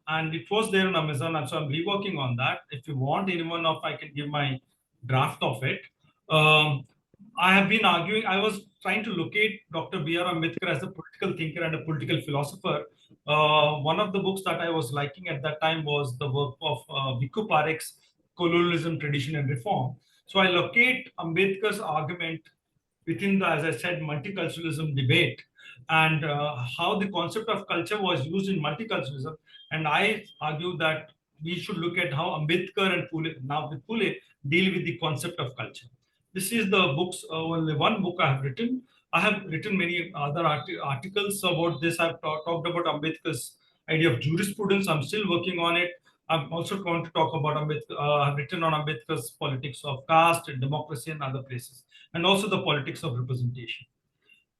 Speaker 3: And it was there on Amazon, and so I'm reworking on that. If you want anyone of, I can give my draft of it. I have been arguing, I was trying to locate Dr. B.R. Ambedkar as a political thinker and a political philosopher. One of the books that I was liking at that time was the work of Bhikkhu Parekh's Colonialism, Tradition and Reform. So I locate Ambedkar's argument within the, as I said, multiculturalism debate, and how the concept of culture was used in multiculturalism. And I argue that we should look at how Ambedkar and Phule, now with Phule, deal with the concept of culture. This is the books, only one book I have written. I have written many other articles about this. I've talked about Ambedkar's idea of jurisprudence. I'm still working on it. I'm also going to talk about Ambedkar. I've written on Ambedkar's politics of caste and democracy and other places, and also the politics of representation.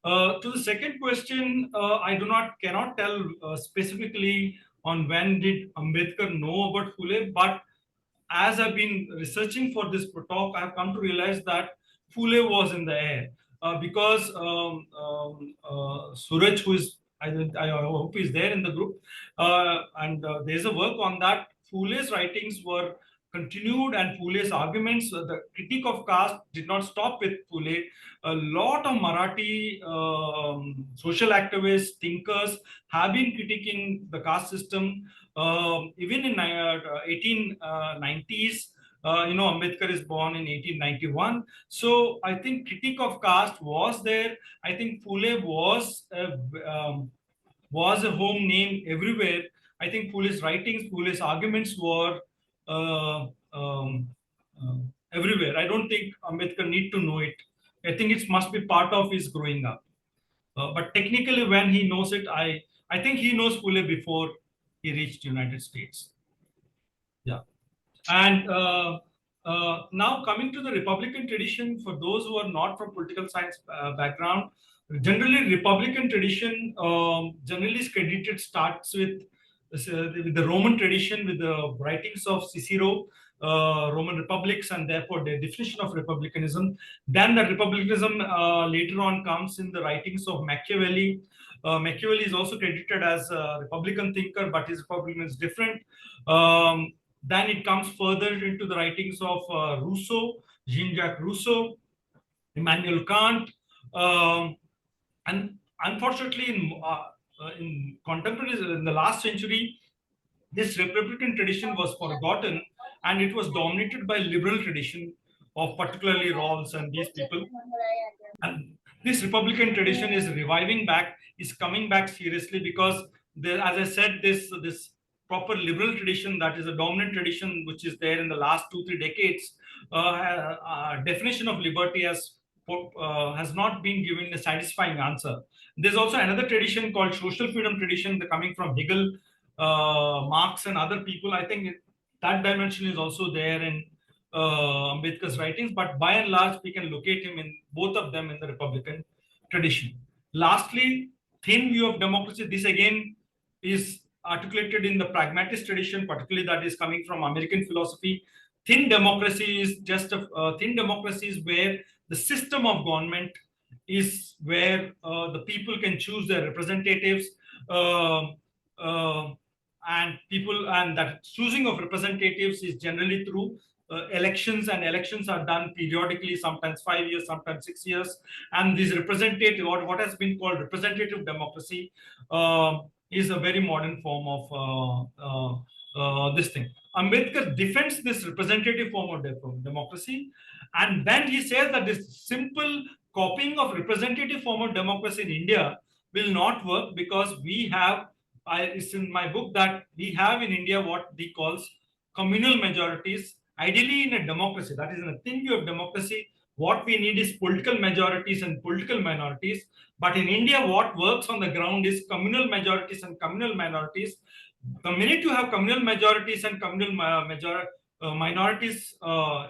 Speaker 3: To the second question, I cannot tell specifically on when did Ambedkar know about Phule, but as I've been researching for this talk, I've come to realize that Phule was in the air because Suraj, who is, I hope he's there in the group, and there's a work on that. Phule's writings were continued, and Phule's arguments, the critique of caste did not stop with Phule. A lot of Marathi social activists, thinkers have been critiquing the caste system. Even in 1890s, Ambedkar is born in 1891. So I think critique of caste was there. I think Phule was a home name everywhere. I think Phule's writings, Phule's arguments were uh, um, everywhere. I don't think Ambedkar need to know it. I think it must be part of his growing up. But technically, when he knows it, I think he knows Phule before he reached United States. Yeah. And now coming to the Republican tradition, for those who are not from political science background, generally Republican tradition generally is credited starts with the Roman tradition, with the writings of Cicero, Roman republics, and therefore the definition of republicanism. Then the republicanism later on comes in the writings of Machiavelli. Machiavelli is also credited as a Republican thinker, but his republicanism is different. Then it comes further into the writings of Rousseau, Jean-Jacques Rousseau, Immanuel Kant, and unfortunately, in contemporary, in the last century, this Republican tradition was forgotten, and it was dominated by liberal tradition of particularly Rawls and these people. And this Republican tradition is reviving back, is coming back seriously because, as I said, this proper liberal tradition that is a dominant tradition which is there in the last 2-3 decades, definition of liberty has not been given a satisfying answer. There's also another tradition called social freedom tradition, coming from Hegel, Marx, and other people. I think that dimension is also there in Ambedkar's writings, but by and large, we can locate him in both of them in the Republican tradition. Lastly, thin view of democracy. This again is articulated in the pragmatist tradition, particularly that is coming from American philosophy. Thin democracy is just a thin democracy is where the system of government is where the people can choose their representatives. Um uh, and that choosing of representatives is generally through elections, and elections are done periodically, sometimes 5 years, sometimes 6 years. And this representative, or what has been called representative democracy, is a very modern form of this thing. Ambedkar defends this representative form of democracy, and then he says that this simple copying of representative form of democracy in India will not work, because we have, it's in my book that we have in India what he calls communal majorities. Ideally, in a democracy, that is in a thin view of democracy, what we need is political majorities and political minorities. But in India, what works on the ground is communal majorities and communal minorities. The minute you have communal majorities and communal minorities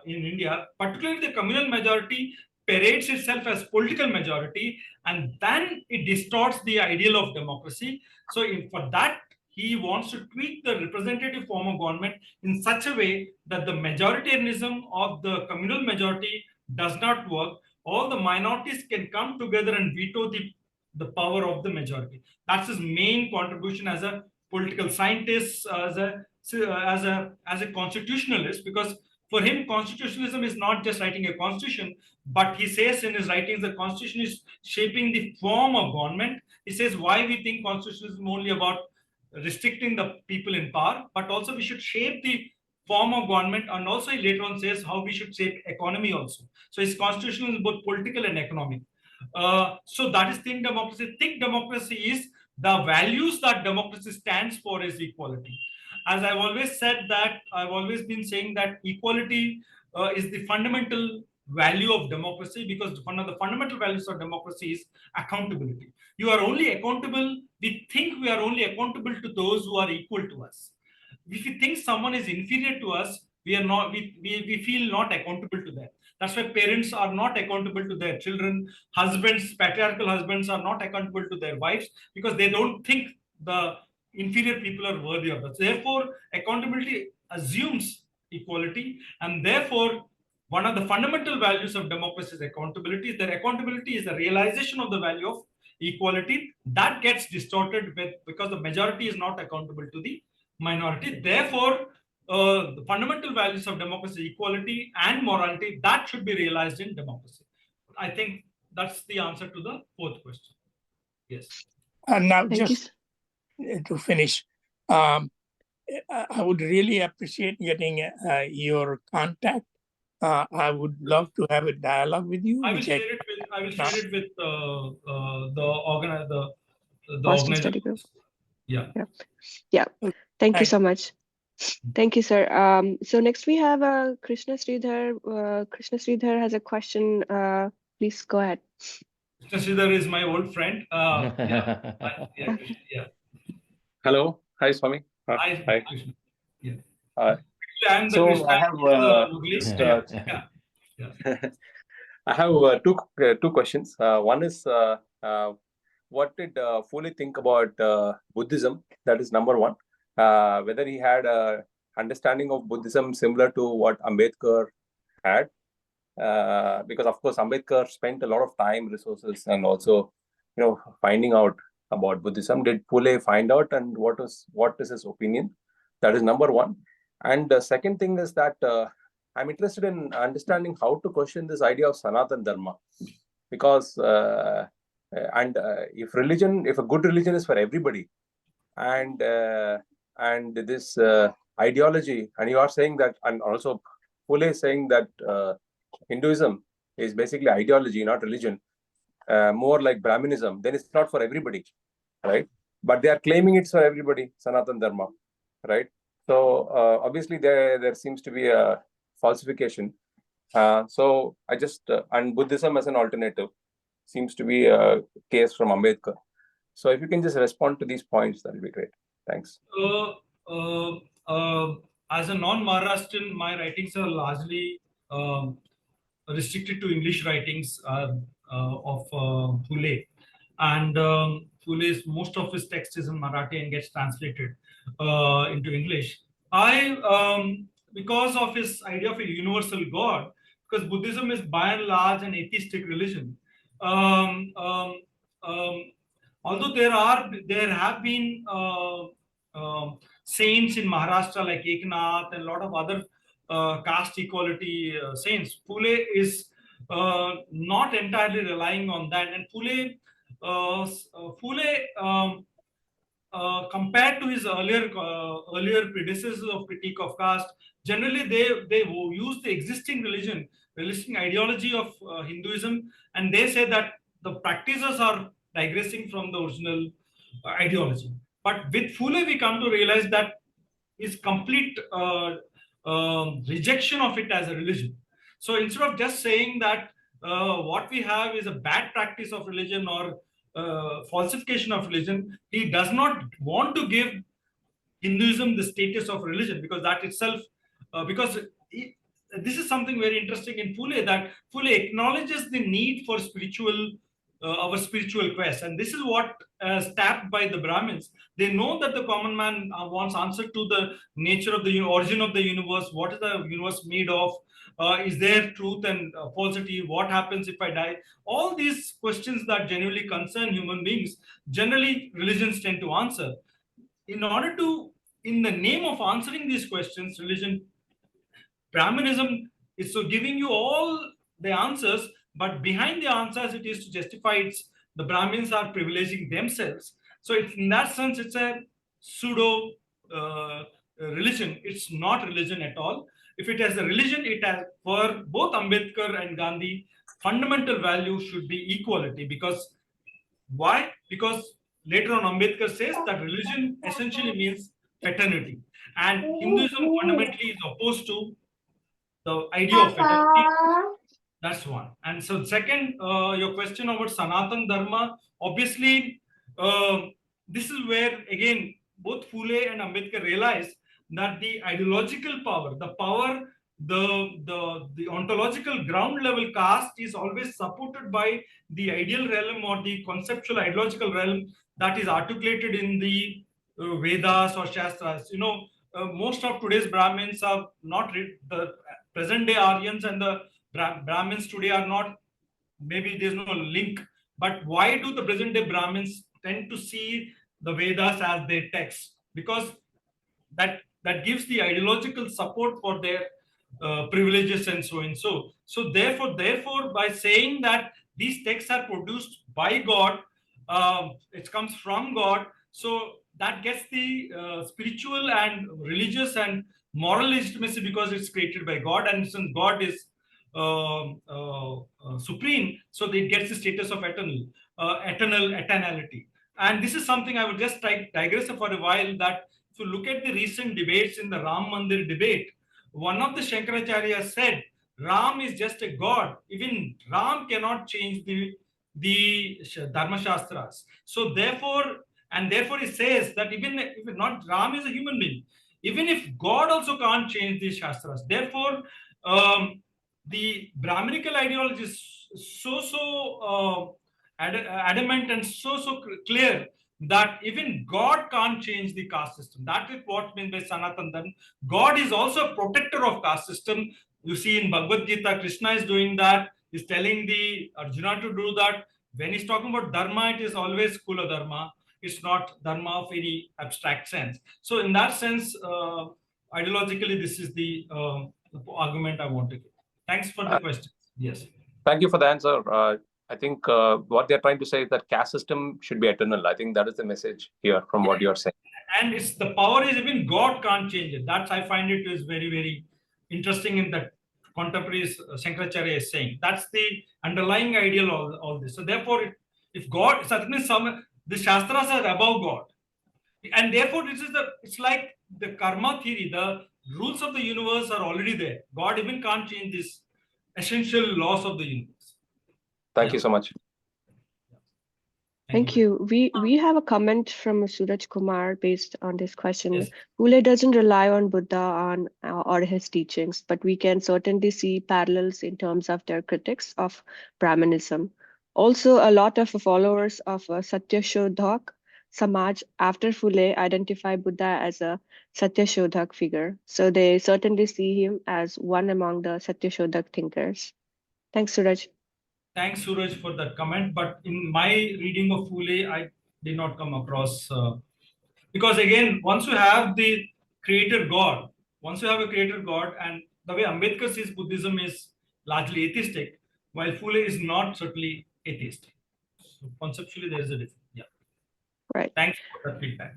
Speaker 3: in India, particularly the communal majority parades itself as political majority, and then it distorts the ideal of democracy. So for that, he wants to tweak the representative form of government in such a way that the majoritarianism of the communal majority does not work. All the minorities can come together and veto the power of the majority. That's his main contribution as a political scientist, as a constitutionalist, because for him, constitutionalism is not just writing a constitution, but he says in his writings the constitution is shaping the form of government. He says why we think constitutionalism only about restricting the people in power, but also we should shape the form of government, and also he later on says how we should shape economy also. So his constitution is both political and economic. So that is think democracy. Think democracy is the values that democracy stands for is equality. As I've always said that, I've always been saying that equality is the fundamental value of democracy, because one of the fundamental values of democracy is accountability. You are only accountable, we think we are only accountable to those who are equal to us. If we think someone is inferior to us, we are not, we feel not accountable to them. That's why parents are not accountable to their children. Husbands, patriarchal husbands are not accountable to their wives, because they don't think the inferior people are worthy of us. Therefore, accountability assumes equality, and therefore, one of the fundamental values of democracy is accountability. That accountability is the realization of the value of equality. That gets distorted because the majority is not accountable to the minority. Therefore, the fundamental values of democracy, equality and morality, that should be realized in democracy. I think that's the answer to the fourth question. Yes.
Speaker 4: And now,
Speaker 2: Thank you.
Speaker 4: just to finish, I would really appreciate getting your contact. I would love to have a dialogue with you.
Speaker 3: I will share it with the
Speaker 2: Boston Study Group.
Speaker 3: Yeah.
Speaker 2: Thank you so much. Thank you, sir. So next we have Krishna Sridhar. Krishna Sridhar has a question. Please go ahead.
Speaker 3: Krishna Sridhar is my old friend.
Speaker 5: Hello. Hi, Swami.
Speaker 3: Hi. Krishna. Yeah.
Speaker 5: I'm the Krishna. I have two questions. One is what did Phule think about Buddhism? That is number one. Whether he had a understanding of Buddhism similar to what Ambedkar had, because of course Ambedkar spent a lot of time, resources, and also finding out about Buddhism. Did Phule find out, and what is his opinion? That is number one. And the second thing is that I'm interested in understanding how to question this idea of Sanatana Dharma, because if a good religion is for everybody, and this ideology, and you are saying that, and also Phule is saying that Hinduism is basically ideology, not religion, more like Brahminism, then it's not for everybody, right? But they are claiming it's for everybody, Sanatana Dharma, right? So obviously there seems to be a falsification. So I just and Buddhism as an alternative seems to be a case from Ambedkar. So if you can just respond to these points, that will be great. Thanks.
Speaker 3: as a non-Maharashtrian, my writings are largely restricted to English writings of Phule. And Phule's, most of his text is in Marathi and gets translated into English. Because of his idea of a universal God, because Buddhism is by and large an atheistic religion. Um, um, um, Although there have been saints in Maharashtra like Eknath and a lot of other caste equality saints, Phule is not entirely relying on that. And Phule compared to his earlier predecessors of critique of caste, generally they use the existing religion ideology of Hinduism, and they say that the practices are digressing from the original ideology. But with Phule, we come to realize that his complete rejection of it as a religion. So instead of just saying that what we have is a bad practice of religion or falsification of religion, he does not want to give Hinduism the status of religion, because that itself, this is something very interesting in Phule, that Phule acknowledges the need for our spiritual quest, and this is what is tapped by the Brahmins. They know that the common man wants answer to the nature of the origin of the universe. What is the universe made of? Is there truth and falsity? What happens if I die? All these questions that genuinely concern human beings, generally religions tend to answer. In the name of answering these questions, Brahmanism is so giving you all the answers, but behind the answers, it is to justify the Brahmins are privileging themselves. So in that sense, it's a pseudo religion. It's not religion at all. If it has a religion, it has, for both Ambedkar and Gandhi, fundamental value should be equality. Because why? Because later on Ambedkar says that religion essentially means fraternity, and Hinduism fundamentally is opposed to the idea of fraternity. That's one. And so second, your question about Sanatan Dharma, obviously, this is where, again, both Phule and Ambedkar realize that the ideological power, the ontological ground level caste is always supported by the ideal realm or the conceptual ideological realm that is articulated in the Vedas or Shastras. Most of today's Brahmins are not the present day Aryans and the Brahmins today are not, maybe there's no link, but why do the present day Brahmins tend to see the Vedas as their text? Because that gives the ideological support for their privileges and so and so. So therefore, by saying that these texts are produced by God, it comes from God, so that gets the spiritual and religious and moral legitimacy because it's created by God, and since God is supreme, so it gets the status of eternality. And this is something I would just digress for a while, that if you look at the recent debates in the Ram Mandir debate, one of the Shankaracharya said Ram is just a god. Even Ram cannot change the Dharma Shastras. So therefore he says that even if not, Ram is a human being. Even if God also can't change these Shastras. Therefore, the Brahminical ideology is so adamant and so clear that even God can't change the caste system. That is what means by Sanatan Dharma. God is also a protector of caste system. You see in Bhagavad Gita, Krishna is doing that. He's telling the Arjuna to do that. When he's talking about Dharma, it is always Kula Dharma. It's not Dharma of any abstract sense. So in that sense, ideologically, this is the argument I want to give. Thanks for the question. Yes.
Speaker 5: Thank you for the answer. I think what they're trying to say is that caste system should be eternal. I think that is the message here from what you're saying.
Speaker 3: And it's the power is even God can't change it. That's, I find it is very, very interesting in that contemporaries Shankaracharya is saying. That's the underlying ideal of all this. So therefore, if God, certainly the Shastras are above God. And therefore, it's like the karma theory, the rules of the universe are already there. God even can't change these essential laws of the universe.
Speaker 5: Thank you so much.
Speaker 2: Thank you. We have a comment from Suraj Kumar based on this question.
Speaker 3: Yes.
Speaker 2: Phule doesn't rely on Buddha or his teachings, but we can certainly see parallels in terms of their critics of Brahmanism. Also, a lot of followers of Satyashodhak Samaj after Phule identify Buddha as a Satyashodhak figure. So they certainly see him as one among the Satyashodhak thinkers. Thanks, Suraj.
Speaker 3: Thanks, Suraj, for that comment. But in my reading of Phule, I did not come across because again, once you have the creator God, once you have a creator God, and the way Ambedkar sees Buddhism is largely atheistic, while Phule is not certainly atheistic. So conceptually, there is a difference. Yeah.
Speaker 2: Right.
Speaker 3: Thanks for that feedback.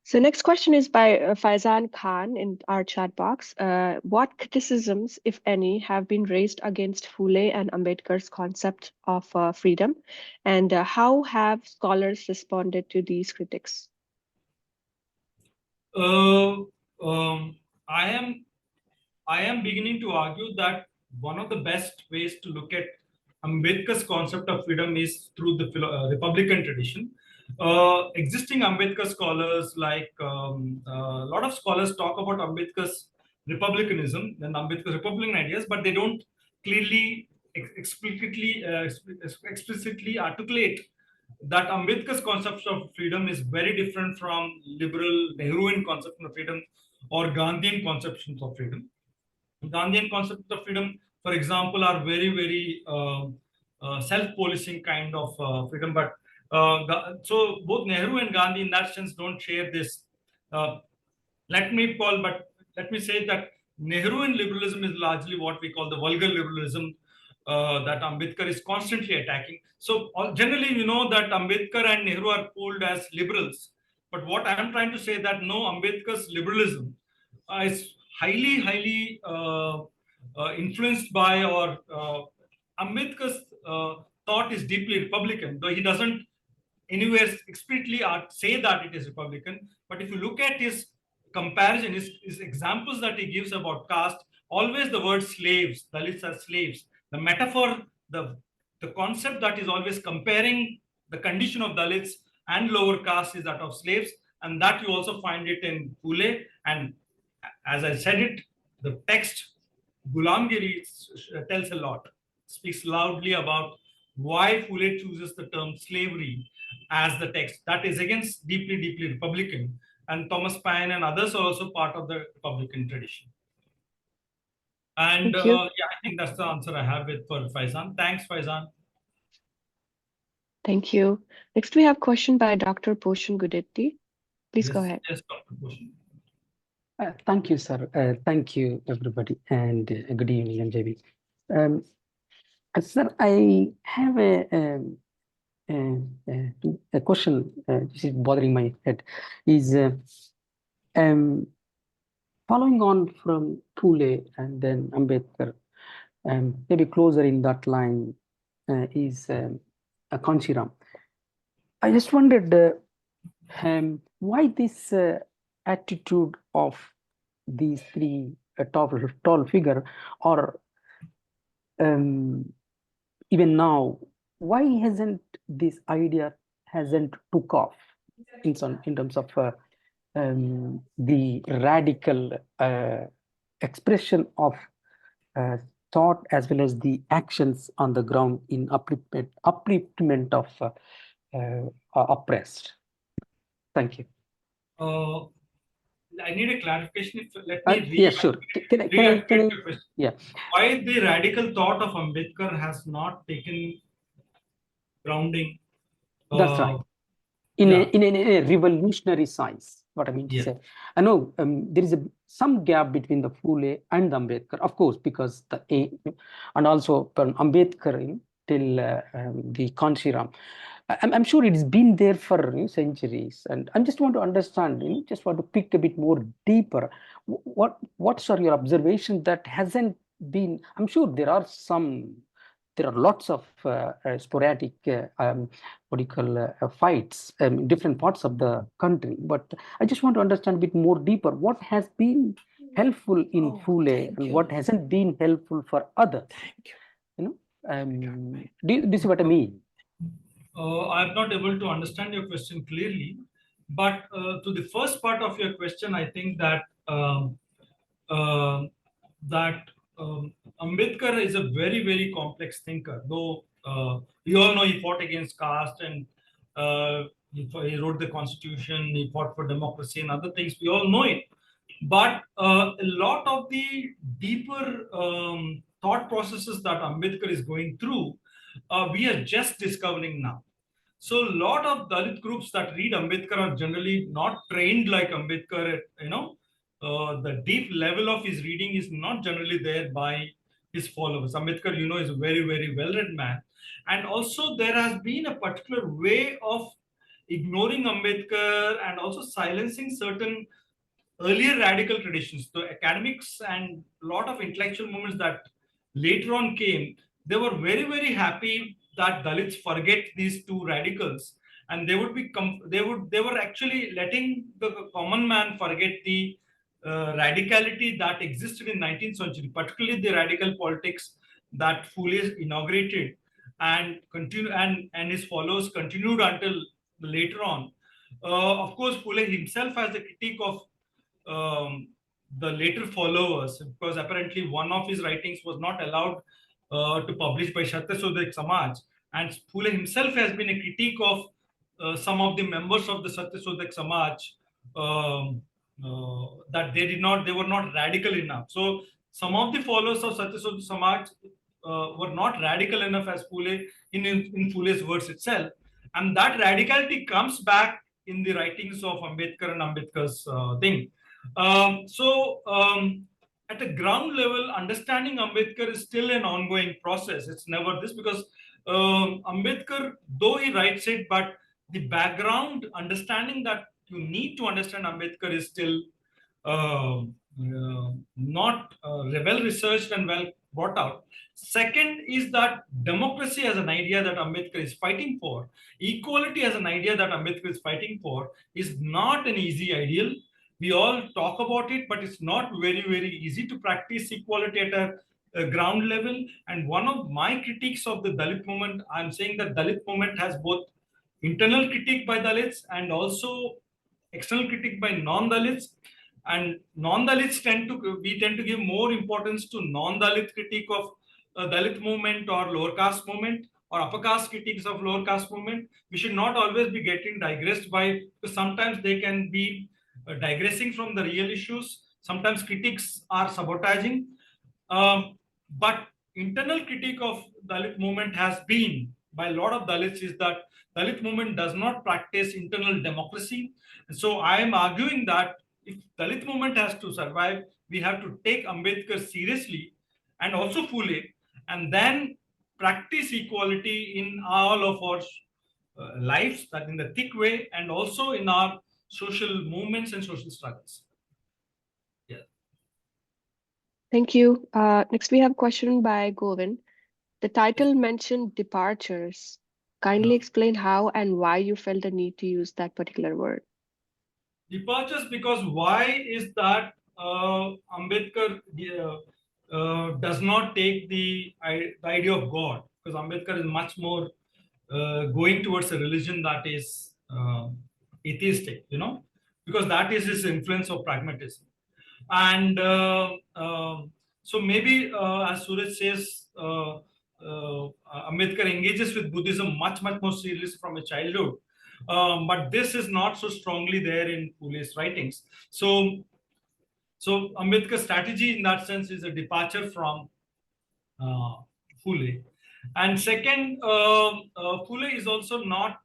Speaker 2: So next question is by Faizan Khan in our chat box. What criticisms, if any, have been raised against Phule and Ambedkar's concept of freedom? And how have scholars responded to these critics?
Speaker 3: Uh, um, I am I am beginning to argue that one of the best ways to look at Ambedkar's concept of freedom is through the Republican tradition. Existing Ambedkar scholars, like a lot of scholars, talk about Ambedkar's republicanism and Ambedkar's republican ideas, but they don't clearly, explicitly articulate that Ambedkar's concept of freedom is very different from liberal Nehruvian concept of freedom or Gandhian conceptions of freedom. Gandhian concepts of freedom, for example, are very, very self-policing kind of freedom. But so both Nehru and Gandhi, in that sense, don't share this. Uh, let me say that Nehruvian liberalism is largely what we call the vulgar liberalism that Ambedkar is constantly attacking. So generally, we know that Ambedkar and Nehru are pulled as liberals. But what I am trying to say that no, Ambedkar's liberalism is highly, highly influenced by, or Ambedkar's thought is deeply Republican, though he doesn't anywhere explicitly say that it is Republican. But if you look at his comparison, his examples that he gives about caste, always the word slaves, Dalits as slaves, the metaphor, the concept that is always comparing the condition of Dalits and lower caste is that of slaves, and that you also find it in Phule. And as I said it, the text Gulamgiri tells a lot, speaks loudly about why Phule chooses the term slavery as the text. That is against deeply, deeply Republican. And Thomas Paine and others are also part of the Republican tradition. And
Speaker 2: Thank you.
Speaker 3: yeah, I think that's the answer I have with for Faizan. Thanks, Faizan.
Speaker 2: Thank you. Next, we have a question by Dr. Bhushan Gudetti. Please go ahead.
Speaker 3: Yes, Dr. Bhushan.
Speaker 6: Thank you, sir. Thank you, everybody, and good evening, MJB. Sir, I have a question. This is bothering my head. Is following on from Phule and then Ambedkar, maybe closer in that line is Kanshiram. I just wondered why this attitude of these three tall figure, or even now, why hasn't this idea took off in terms of the radical expression of thought as well as the actions on the ground in upliftment of oppressed? Thank you.
Speaker 3: I need a clarification. Let me
Speaker 6: yeah, sure. Can I, yeah.
Speaker 3: Why the radical thought of Ambedkar has not taken grounding?
Speaker 6: That's right. In a revolutionary sense, what I mean to say. I know there is some gap between the Phule and the Ambedkar, of course, because and also from Ambedkar till the Kanshiram. I'm sure it has been there for centuries, and I just want to understand, just want to pick a bit more deeper. What's your observation that hasn't been? I'm sure there are lots of sporadic fights in different parts of the country, but I just want to understand a bit more deeper what has been helpful in Phule and what hasn't been helpful for others. Do you see what I mean?
Speaker 3: I'm not able to understand your question clearly, but to the first part of your question, I think that uh, that Ambedkar is a very, very complex thinker. Though we all know he fought against caste and he wrote the constitution, he fought for democracy and other things. We all know it. But a lot of the deeper thought processes that Ambedkar is going through, we are just discovering now. So a lot of Dalit groups that read Ambedkar are generally not trained like Ambedkar. The deep level of his reading is not generally there by his followers. Ambedkar, is a very, very well-read man. And also there has been a particular way of ignoring Ambedkar and also silencing certain earlier radical traditions, the academics and a lot of intellectual movements that later on came, they were very, very happy that Dalits forget these two radicals, and they would be they were actually letting the common man forget the radicality that existed in 19th century, particularly the radical politics that Phule inaugurated and continue and his followers continued until later on. Of course, Phule himself has a critique of um, the later followers, because apparently one of his writings was not allowed to publish by Satyasodek Samaj, and Phule himself has been a critique of some of the members of the Satyasodek Samaj, that they were not radical enough. So some of the followers of Satyasodek Samaj were not radical enough as Phule in Phule's words itself, and that radicality comes back in the writings of Ambedkar and Ambedkar's thing. At a ground level, understanding Ambedkar is still an ongoing process. It's never this, because Ambedkar, though he writes it, but the background understanding that you need to understand Ambedkar is still not well researched and well brought out. Second is that democracy as an idea that Ambedkar is fighting for, equality as an idea that Ambedkar is fighting for, is not an easy ideal. We all talk about it, but it's not very, very easy to practice equality at a ground level. And one of my critiques of the Dalit movement, I'm saying that Dalit movement has both internal critique by Dalits and also external critique by non-Dalits. And non-Dalits tend to give more importance to non-Dalit critique of Dalit movement or lower caste movement, or upper caste critiques of lower caste movement. We should not always be getting digressed by, because sometimes they can be digressing from the real issues. Sometimes critics are sabotaging. But internal critique of Dalit movement has been by a lot of Dalits is that Dalit movement does not practice internal democracy. So I am arguing that if Dalit movement has to survive, we have to take Ambedkar seriously and also Phule, and then practice equality in all of our lives, that in the thick way, and also in our social movements and social struggles. Yeah.
Speaker 2: Thank you. Next, we have a question by Govin. The title mentioned departures. Kindly explain how and why you felt the need to use that particular word.
Speaker 3: Departures, because why is that Ambedkar does not take the idea of God, because Ambedkar is much more going towards a religion that is atheistic, because that is his influence of pragmatism. And so maybe, as Suraj says, Ambedkar engages with Buddhism much, much more seriously from a childhood. But this is not so strongly there in Phule's writings. So Ambedkar's strategy in that sense is a departure from Phule. And second, Phule is also not,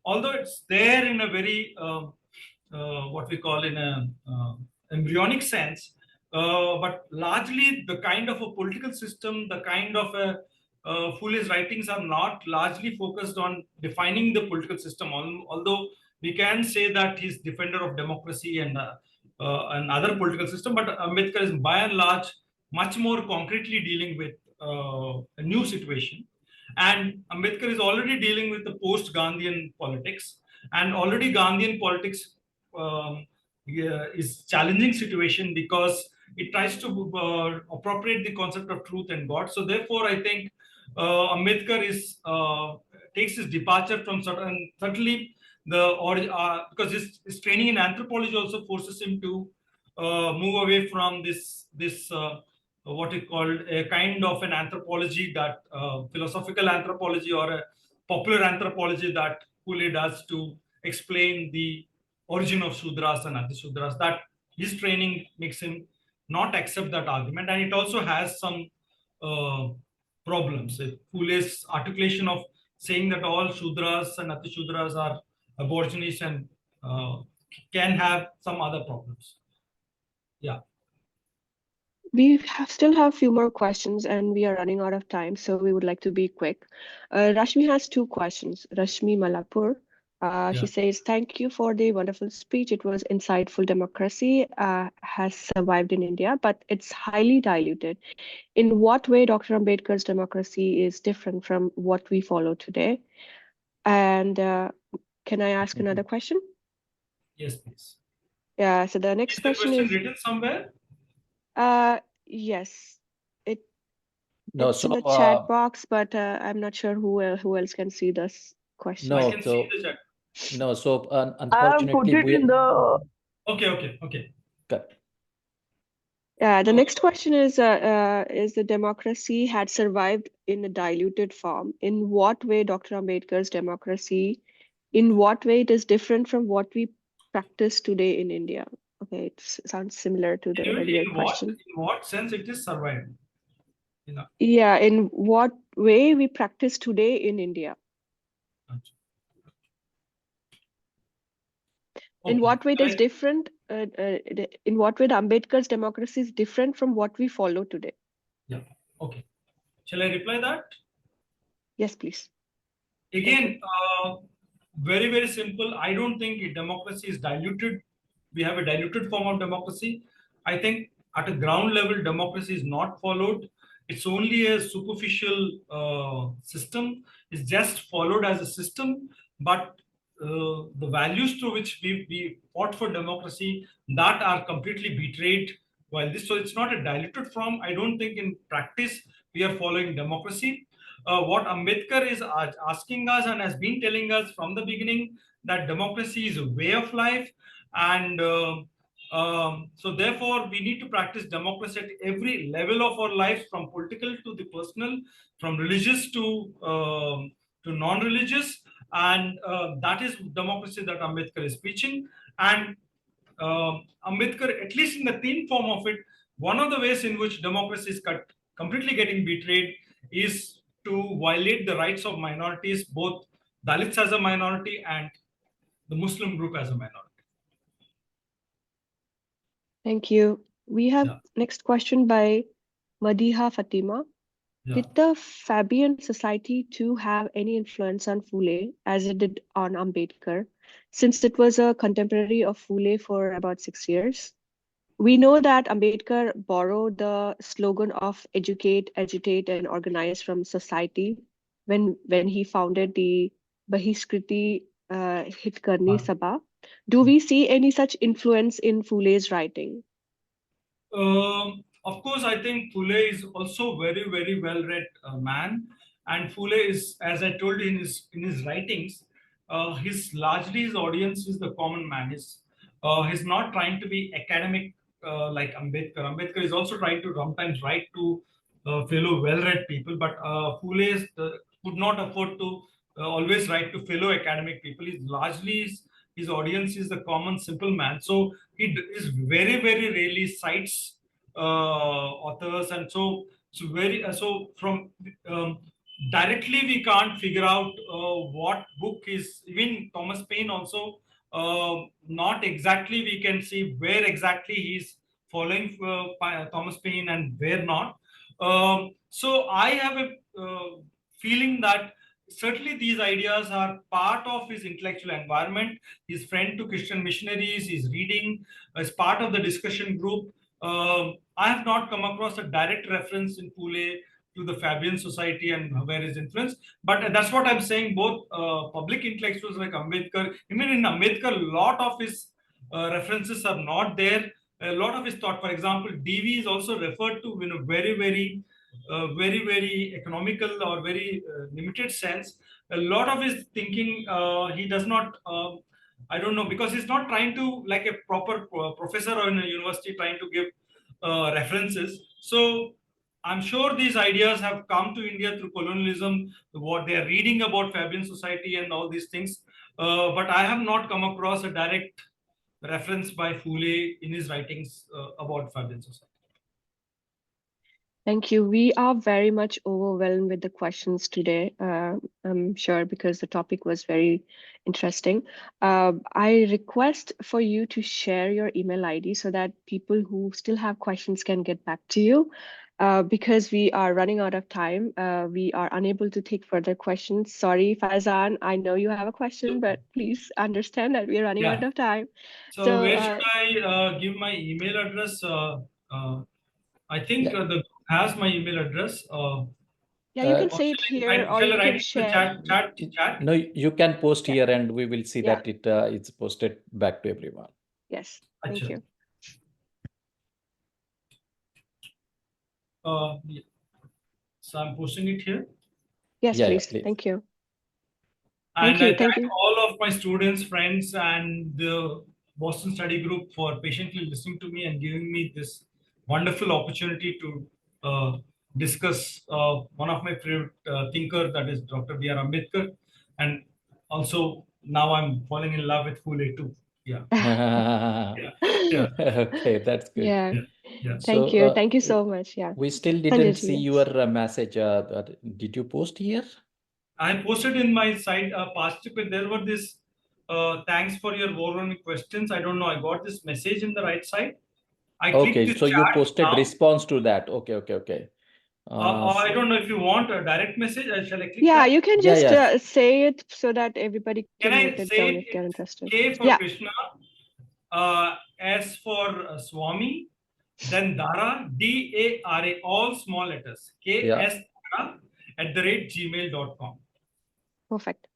Speaker 3: although it's there in a very, what we call in a embryonic sense, but largely the kind of a political system, the kind of a Phule's writings are not largely focused on defining the political system, although we can say that he's defender of democracy and other political system, but Ambedkar is by and large much more concretely dealing with a new situation. And Ambedkar is already dealing with the post-Gandhian politics, and already Gandhian politics is challenging situation because it tries to appropriate the concept of truth and God. So therefore, I think Ambedkar is takes his departure from certain, certainly because his training in anthropology also forces him to move away from this what is called a kind of an anthropology that philosophical anthropology or a popular anthropology that Phule does to explain the origin of Shudras and Atishudras. That his training makes him not accept that argument, and it also has some problems. Phule's articulation of saying that all Shudras and Atishudras are aborigines and can have some other problems. Yeah.
Speaker 2: We still have a few more questions and we are running out of time, so we would like to be quick. Rashmi has two questions. Rashmi Malapur, she says, thank you for the wonderful speech. It was insightful. Democracy has survived in India, but it's highly diluted. In what way Dr. Ambedkar's democracy is different from what we follow today? And can I ask another question?
Speaker 3: Yes, please.
Speaker 2: Yeah, so the next question is
Speaker 3: written somewhere?
Speaker 2: Yes, it's
Speaker 1: No,
Speaker 2: in the chat box, but I'm not sure who else can see this question.
Speaker 1: No,
Speaker 3: I can see the chat.
Speaker 1: No, so
Speaker 6: I have put
Speaker 1: unfortunately,
Speaker 6: it in the.
Speaker 3: Okay.
Speaker 2: Yeah, the next question is the democracy had survived in a diluted form. In what way Dr. Ambedkar's democracy, in what way it is different from what we practice today in India? Okay, it sounds similar to the earlier question.
Speaker 3: In what sense it is survived?
Speaker 2: Yeah, in what way we practice today in India? In what way it is different? In what way the Ambedkar's democracy is different from what we follow today?
Speaker 3: Yeah. Okay. Shall I reply that?
Speaker 2: Yes, please.
Speaker 3: Again, very, very simple. I don't think democracy is diluted. We have a diluted form of democracy. I think at a ground level, democracy is not followed. It's only a superficial system. It's just followed as a system. But the values through which we fought for democracy, that are completely betrayed. So it's not a diluted form. I don't think in practice we are following democracy. What Ambedkar is asking us and has been telling us from the beginning, that democracy is a way of life, and so therefore we need to practice democracy at every level of our lives, from political to the personal, from religious to non-religious, and that is democracy that Ambedkar is preaching. And Ambedkar, at least in the theme form of it, one of the ways in which democracy is completely getting betrayed is to violate the rights of minorities, both Dalits as a minority and the Muslim group as a minority.
Speaker 2: Thank you. We have next question by Madiha Fatima. Did the Fabian Society too have any influence on Phule as it did on Ambedkar, since it was a contemporary of Phule for about 6 years? We know that Ambedkar borrowed the slogan of educate, agitate, and organize from society when he founded the Bahiskriti Hitkarni Sabha. Do we see any such influence in Phule's writing?
Speaker 3: Of course, I think Phule is also very, very well-read man, and Phule is, as I told you in his writings, his audience is the common man. He's not trying to be academic like Ambedkar. Ambedkar is also trying to sometimes write to fellow well-read people, but Phule could not afford to always write to fellow academic people. His audience is the common simple man. So he is very, very rarely cites authors, and so from directly we can't figure out what book is. Even Thomas Paine also, not exactly we can see where exactly he's following Thomas Paine and where not. So I have a feeling that certainly these ideas are part of his intellectual environment. His friend to Christian missionaries, he's reading as part of the discussion group. I have not come across a direct reference in Phule to the Fabian Society and where his influence, but that's what I'm saying. Both public intellectuals like Ambedkar, even in Ambedkar, a lot of his references are not there. A lot of his thought, for example, DV is also referred to in a very, very very, very economical or very limited sense. A lot of his thinking, he does not, I don't know, because he's not trying to, like a proper professor in a university, trying to give references. So I'm sure these ideas have come to India through colonialism, what they are reading about Fabian society and all these things. But I have not come across a direct reference by Phule in his writings about Fabian society.
Speaker 2: Thank you. We are very much overwhelmed with the questions today, I'm sure, because the topic was very interesting. I request for you to share your email ID so that people who still have questions can get back to you. Because we are running out of time, we are unable to take further questions. Sorry, Faizan, I know you have a question, but please understand that we are running out of time.
Speaker 3: So where should I give my email address? I think the group has my email address.
Speaker 2: Yeah, you can say it here, or
Speaker 3: shall I
Speaker 2: you
Speaker 3: write
Speaker 2: can
Speaker 3: it in the chat?
Speaker 1: No, you can post
Speaker 2: Yeah.
Speaker 1: here and we will see
Speaker 2: Yeah.
Speaker 1: that it's posted back to everyone.
Speaker 2: Yes, thank
Speaker 3: Achha.
Speaker 2: you.
Speaker 3: Yeah. So I'm posting it here.
Speaker 2: Yes,
Speaker 1: Yeah,
Speaker 2: please.
Speaker 1: please.
Speaker 2: Thank you.
Speaker 3: And
Speaker 2: Thank you.
Speaker 3: I
Speaker 2: Thank
Speaker 3: thank
Speaker 2: you.
Speaker 3: all of my students, friends, and the Boston Study Group for patiently listening to me and giving me this wonderful opportunity to discuss one of my favorite thinker, that is Dr. B.R. Ambedkar. And also now I'm falling in love with Phule too. Yeah. Yeah.
Speaker 1: Okay, that's good.
Speaker 2: Yeah.
Speaker 3: Yeah.
Speaker 2: Thank you. Thank you so much. Yeah.
Speaker 1: We still didn't
Speaker 2: Sanjay
Speaker 1: see
Speaker 2: ji,
Speaker 1: your message. Did you post here?
Speaker 3: I posted in my site past but there were this thanks for your overwhelming questions. I don't know. I got this message in the right side. I clicked
Speaker 1: Okay,
Speaker 3: this
Speaker 1: so you
Speaker 3: chat
Speaker 1: posted
Speaker 3: now.
Speaker 1: response to that. Okay.
Speaker 3: I don't know if you want a direct message. Shall I click
Speaker 2: yeah,
Speaker 3: that?
Speaker 2: you can
Speaker 1: Yeah,
Speaker 2: just
Speaker 1: yes.
Speaker 2: say it so that everybody
Speaker 3: Can
Speaker 2: can
Speaker 3: I
Speaker 2: note it
Speaker 3: say
Speaker 2: down
Speaker 3: it?
Speaker 2: if they're
Speaker 3: It's
Speaker 2: interested.
Speaker 3: K for
Speaker 2: Yeah.
Speaker 3: Krishna, S for Swami, then Dara, D-A-R-A, all small letters. KS Dara @gmail.com.
Speaker 2: Perfect.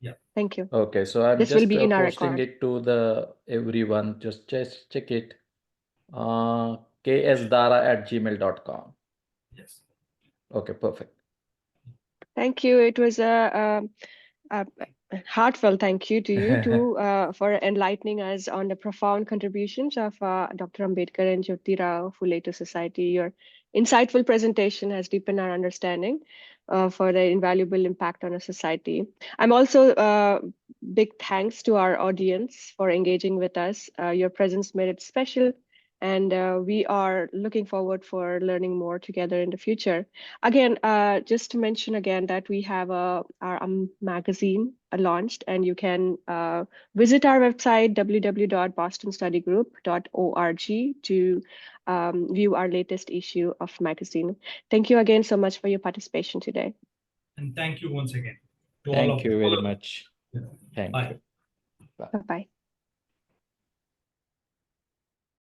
Speaker 3: Yeah.
Speaker 2: Thank you.
Speaker 1: Okay, so I'm
Speaker 2: This will
Speaker 1: just
Speaker 2: be in our
Speaker 1: posting
Speaker 2: record.
Speaker 1: it to the everyone. Just check it. ksdara@gmail.com.
Speaker 3: Yes.
Speaker 1: Okay, perfect.
Speaker 2: Thank you. It was a heartfelt thank you to you too for enlightening us on the profound contributions of Dr. Ambedkar and Jyotirao Phule to society. Your insightful presentation has deepened our understanding for the invaluable impact on a society. I'm also big thanks to our audience for engaging with us. Your presence made it special, and we are looking forward for learning more together in the future. Again, just to mention again that we have our magazine launched, and you can visit our website www.bostonstudygroup.org to view our latest issue of magazine. Thank you again so much for your participation today.
Speaker 3: And thank you once again to all
Speaker 1: Thank
Speaker 3: of
Speaker 1: you
Speaker 3: you.
Speaker 1: very much.
Speaker 3: Yeah.
Speaker 1: Thank
Speaker 3: Bye.
Speaker 1: you. Bye.
Speaker 2: Bye-bye.